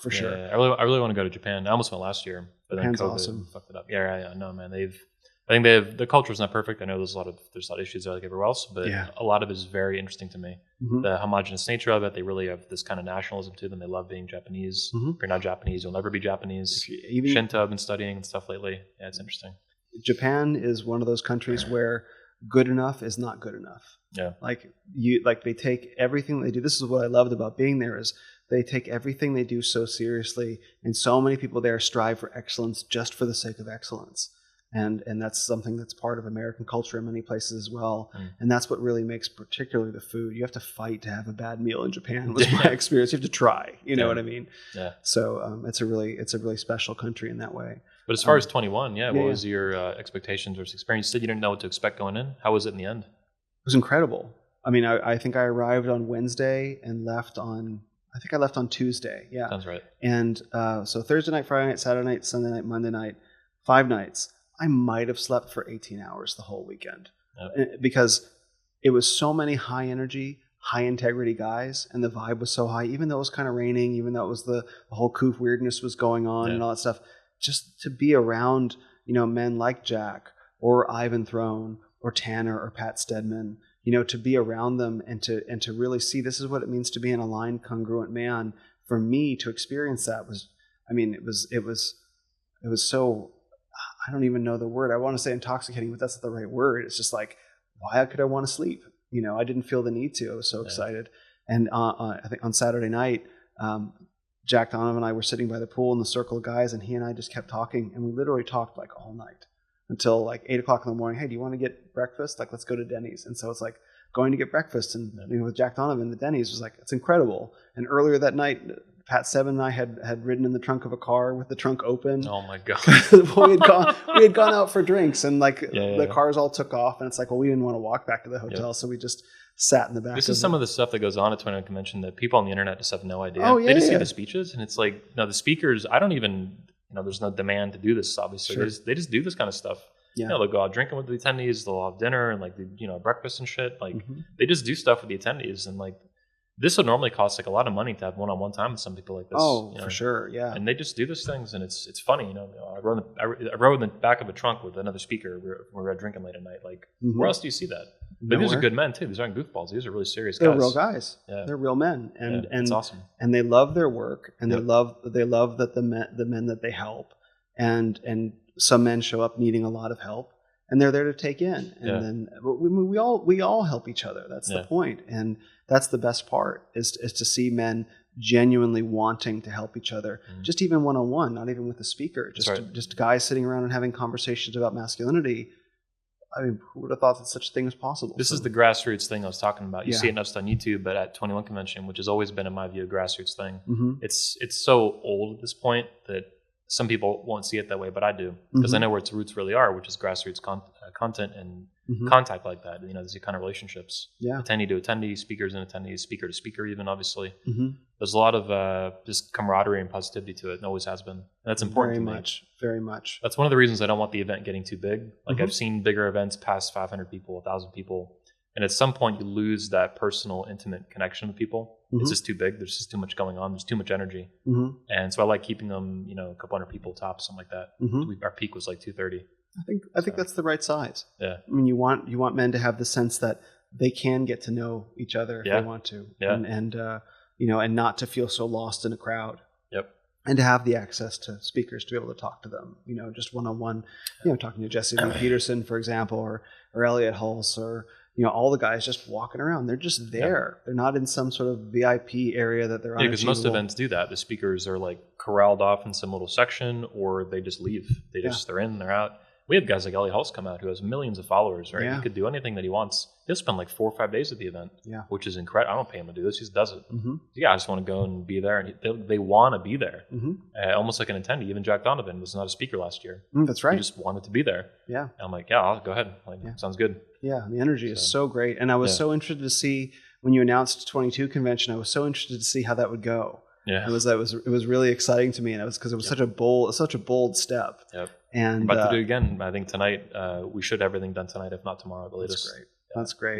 For sure. Yeah. I really want to go to Japan. I almost went last year, but Japan's then COVID awesome. Fucked it up. Yeah, no, man. I think the culture's not perfect. I know there's a lot of issues there like everywhere else, but a lot of it is very interesting to me. Mm-hmm. The homogenous nature of it. They really have this kind of nationalism to them. They love being Japanese. Mm-hmm. If you're not Japanese, you'll never be Japanese. Shinto, I've been studying and stuff lately. Yeah, it's interesting. Japan is one of those countries where good enough is not good enough. Yeah. Like they take everything they do. This is what I loved about being there is they take everything they do so seriously, and so many people there strive for excellence just for the sake of excellence. And that's something that's part of American culture in many places as well. And that's what really makes particularly the food. You have to fight to have a bad meal in Japan was my experience. You have to try, you know what I mean? Yeah. So it's a really special country in that way. But as far as 21, what was your expectations or experience? You said you didn't know what to expect going in. How was it in the end? It was incredible. I mean, I think I arrived on Wednesday and left on Tuesday. Yeah. Sounds right. And so Thursday night, Friday night, Saturday night, Sunday night, Monday night, 5 nights. I might have slept for 18 hours the whole weekend because it was so many high energy, high integrity guys, and the vibe was so high, even though it was kind of raining, even though it was the whole coof weirdness was going on and all that stuff. Just to be around, men like Jack or Ivan Throne or Tanner or Pat Stedman, to be around them and to really see this is what it means to be an aligned, congruent man. For me to experience that was, it was so, I don't even know the word. I want to say intoxicating, but that's not the right word. It's just like, why could I want to sleep? I didn't feel the need to. I was so excited. And I think on Saturday night, Jack, Donovan, and I were sitting by the pool in the circle of guys, and he and I just kept talking, and we literally talked like all night until like 8 o'clock in the morning. Hey, do you want to get breakfast? Like, let's go to Denny's. And so it's like going to get breakfast, and with Jack Donovan, the Denny's was like, it's incredible. And earlier that night, Pat Seven and I had ridden in the trunk of a car with the trunk open. Oh my god! we had gone out for drinks, and the cars all took off, and it's like, well, we didn't want to walk back to the hotel, so we just sat in the back. This is some of the stuff that goes on at 21 Convention that people on the internet just have no idea. Oh, yeah, they just see the speeches, and it's like, no, the speakers. I don't even, there's no demand to do this. Obviously, sure. They just do this kind of stuff. Yeah. They'll go out drinking with the attendees. They'll have dinner and breakfast and shit. Like they just do stuff with the attendees, and like this would normally cost like a lot of money to have one-on-one time with some people like this. Oh, for sure, yeah. And they just do these things, and it's funny, I rode in the back of a trunk with another speaker. We were drinking late at night. Like, where else do you see that? But these are good men too. These aren't goofballs. These are really serious guys. They're real guys. Yeah. They're real men, and it's awesome. And they love their work, and they love that the men that they help, and some men show up needing a lot of help, and they're there to take in, and then we all help each other. That's the point, and that's the best part is to see men genuinely wanting to help each other, just even one-on-one, not even with a speaker, just guys sitting around and having conversations about masculinity. I mean, who would have thought that such a thing is possible? This is the grassroots thing I was talking about. You see it enough on YouTube, but at 21 Convention, which has always been, in my view, a grassroots thing, it's so old at this point that some people won't see it that way, but I do, because I know where its roots really are, which is grassroots content and contact like that. These kind of relationships. Yeah. Attendee to attendee, speakers and attendees, speaker to speaker, even, obviously. There's a lot of just camaraderie and positivity to it, and always has been. And that's important Very much. That's one of the reasons I don't want the event getting too big. Like, I've seen bigger events past 500 people, 1,000 people. And at some point, you lose that personal, intimate connection with people. It's just too big. There's just too much going on. There's too much energy. And so I like keeping them, a couple hundred people tops, something like that. Our peak was like 230. I think that's the right size. Yeah. I mean, you want men to have the sense that they can get to know each other if they want to, and not to feel so lost in a crowd. Yep. And to have the access to speakers to be able to talk to them, just one-on-one, talking to Jesse Lee Peterson, for example, or Elliot Hulse, or all the guys just walking around. They're just there. They're not in some sort of VIP area that they're because most events do that. The speakers are like corralled off in some little section, or they just leave. They're in, they're out. We have guys like Elliot Hulse come out who has millions of followers, right? Yeah. He could do anything that he wants. He'll spend like 4 or 5 days at the event, which is incredible. I don't pay him to do this. He just does it. I just want to go and be there. And they want to be there. Almost like an attendee. Even Jack Donovan was not a speaker last year. That's right. He just wanted to be there. Yeah. And I'm like, I'll go ahead. Sounds good. Yeah, the energy is so great. And I was so interested to see, when you announced 22 Convention, I was so interested to see how that would go. Yeah. It was really exciting to me, and because it was such a bold step. Yep. And about to do it again. I think tonight we should have everything done tonight, if not tomorrow, the latest. That's great. That's great.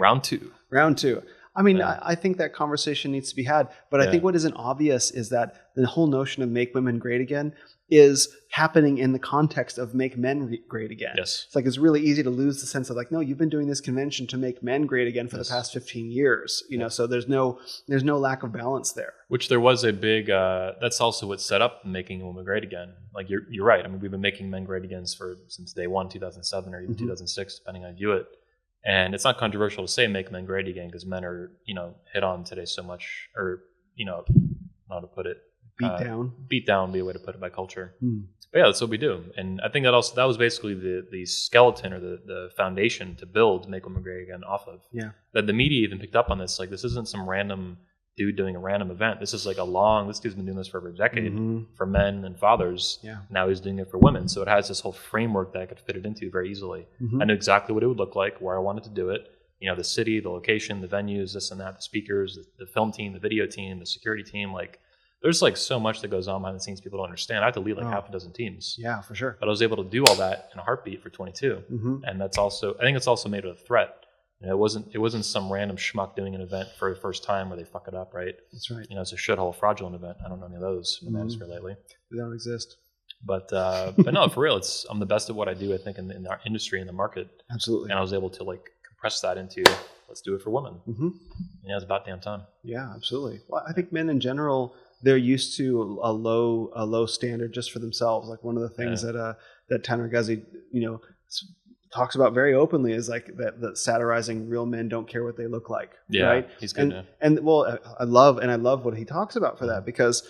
Round two. I mean, I think that conversation needs to be had, but I think what isn't obvious is that the whole notion of make women great again is happening in the context of make men great again. Yes. It's like, it's really easy to lose the sense of like, no, you've been doing this convention to make men great again for the past 15 years, so there's no lack of balance there. Which there was a big, that's also what set up making women great again. Like, you're right. I mean, we've been making men great again since day one, 2007 or even 2006, depending on how you view it. And it's not controversial to say make men great again, because men are, hit on today so much, or, how to put it. Beat down would be a way to put it by culture. But yeah, that's what we do. And I think that was basically the skeleton, or the foundation to build Make Women Great Again off of. Yeah. That the media even picked up on this. Like, this isn't some random dude doing a random event. This is like this dude's been doing this for over a decade for men and fathers. Yeah. Now he's doing it for women. So it has this whole framework that I could fit it into very easily. I knew exactly what it would look like, where I wanted to do it. The city, the location, the venues, this and that, the speakers, the film team, the video team, the security team. Like, there's like so much that goes on behind the scenes people don't understand. I have to lead like half a dozen teams. Yeah, for sure. But I was able to do all that in a heartbeat for 22. And I think it's also made it a threat. It wasn't some random schmuck doing an event for the first time where they fuck it up, right? That's right. It's a shithole fraudulent event. I don't know any of those in Manosphere lately. They don't exist. But no, for real, I'm the best at what I do, I think, in our industry, in the market. Absolutely. And I was able to like compress that into, let's do it for women. It's about damn time. Yeah, absolutely. Well, I think men in general, they're used to a low standard just for themselves. Like, one of the things that Tanner Guzzi, talks about very openly is like that satirizing real men don't care what they look like. Yeah, right? He's good. And well, I love what he talks about for that, because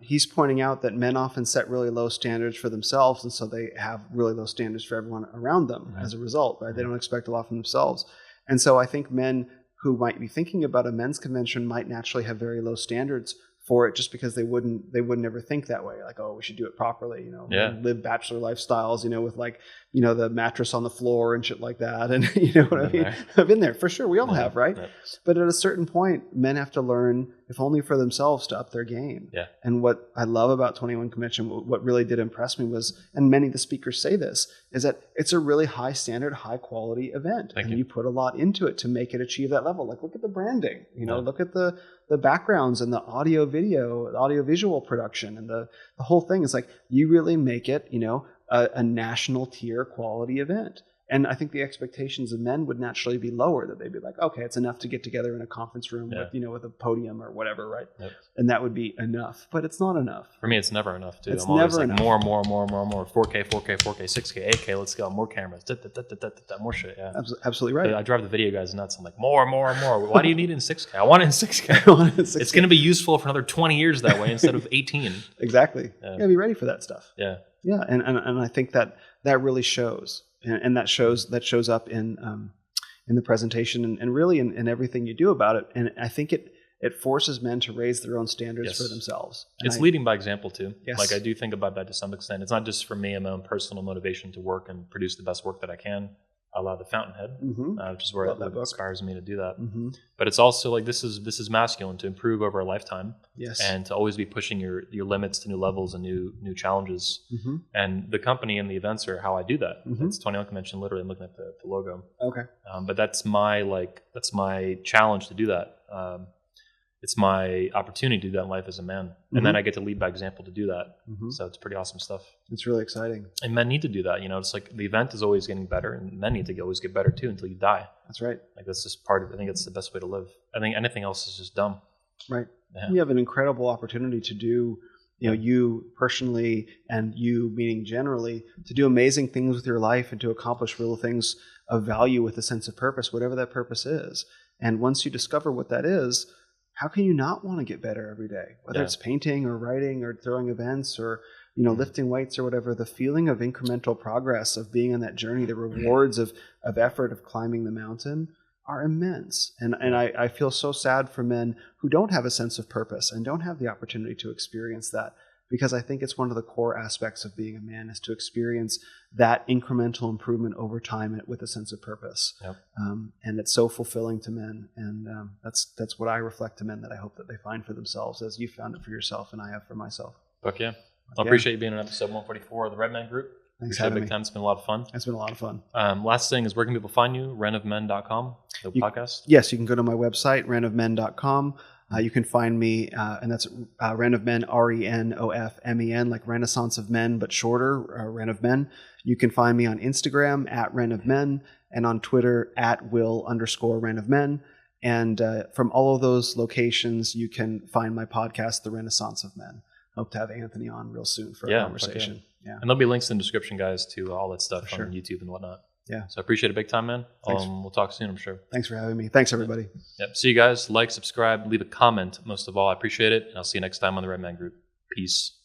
he's pointing out that men often set really low standards for themselves, and so they have really low standards for everyone around them as a result. Right? They don't expect a lot from themselves, and so I think men who might be thinking about a men's convention might naturally have very low standards for it just because they wouldn't ever think that way. Like, oh, we should do it properly, live bachelor lifestyles, with like, the mattress on the floor and shit like that. And you know what I mean? I've been there for sure. We all have, right? But at a certain point, men have to learn, if only for themselves, to up their game. Yeah. And what I love about 21 Convention, what really did impress me was, and many of the speakers say this, is that it's a really high standard, high quality event. And you put a lot into it to make it achieve that level. Like, look at the branding, look at the backgrounds and the audio visual production and the whole thing. Is like, you really make it, a national tier quality event. And I think the expectations of men would naturally be lower, that they'd be like, okay, it's enough to get together in a conference room with a podium or whatever, right? Yep. And that would be enough, but it's not enough. For me, it's never enough, dude. It's I'm always never like, enough. more, 4K, 6K, 8K, let's go, more cameras, more shit, yeah. Absolutely right. I drive the video guys nuts. I'm like, more. Why do you need it in 6K? I want it in 6K. It's going to be useful for another 20 years that way instead of 18. Exactly. Yeah. You gotta be ready for that stuff. Yeah. Yeah, and I think that really shows. And that shows up in the presentation and really in everything you do about it. And I think it forces men to raise their own standards for themselves. And it's leading by example too. Yes. Like, I do think about that to some extent. It's not just for me and my own personal motivation to work and produce the best work that I can, a la The Fountainhead, which is where it inspires me to do that. Mm-hmm. But it's also like, this is masculine, to improve over a lifetime. Yes. And to always be pushing your limits to new levels and new challenges. Mm-hmm. And the company and the events are how I do that. Mm-hmm. It's 21 Convention, literally. I'm looking at the logo. Okay. But that's my challenge to do that. It's my opportunity to do that in life as a man. And then I get to lead by example to do that. Mm-hmm. So it's pretty awesome stuff. It's really exciting. And men need to do that. It's like the event is always getting better, and men need to always get better too until you die. That's right. Like, that's just part of it. I think it's the best way to live. I think anything else is just dumb. Right. Yeah. You have an incredible opportunity to do, you personally, and you meaning generally, to do amazing things with your life and to accomplish real things of value with a sense of purpose, whatever that purpose is. And once you discover what that is, how can you not want to get better every day? Whether it's painting or writing or throwing events or, lifting weights or whatever, the feeling of incremental progress, of being on that journey, the rewards of effort, of climbing the mountain are immense. And I feel so sad for men who don't have a sense of purpose and don't have the opportunity to experience that, because I think it's one of the core aspects of being a man, is to experience that incremental improvement over time with a sense of purpose. Yep. And it's so fulfilling to men. And that's what I reflect to men, that I hope that they find for themselves, as you found it for yourself and I have for myself. Fuck yeah. I appreciate you being on episode 144 of the Red Man Group. Thanks for having me. Big time. It's been a lot of fun. It's been a lot of fun. Last thing is, where can people find you? renofmen.com, the podcast? Yes, you can go to my website, renofmen.com. You can find me, and that's Ren of Men, RENOFMEN, like Renaissance of Men, but shorter, Ren of Men. You can find me on Instagram at Ren of Men, and on Twitter at Will_Ren of Men. And from all of those locations, you can find my podcast, The Renaissance of Men. Hope to have Anthony on real soon for a conversation. Yeah. And there'll be links in the description, guys, to all that stuff on YouTube and whatnot. Yeah. So I appreciate it big time, man. We'll talk soon, I'm sure. Thanks for having me. Thanks, everybody. Yep. See you guys. Like, subscribe, leave a comment. Most of all, I appreciate it. And I'll see you next time on the Red Man Group. Peace.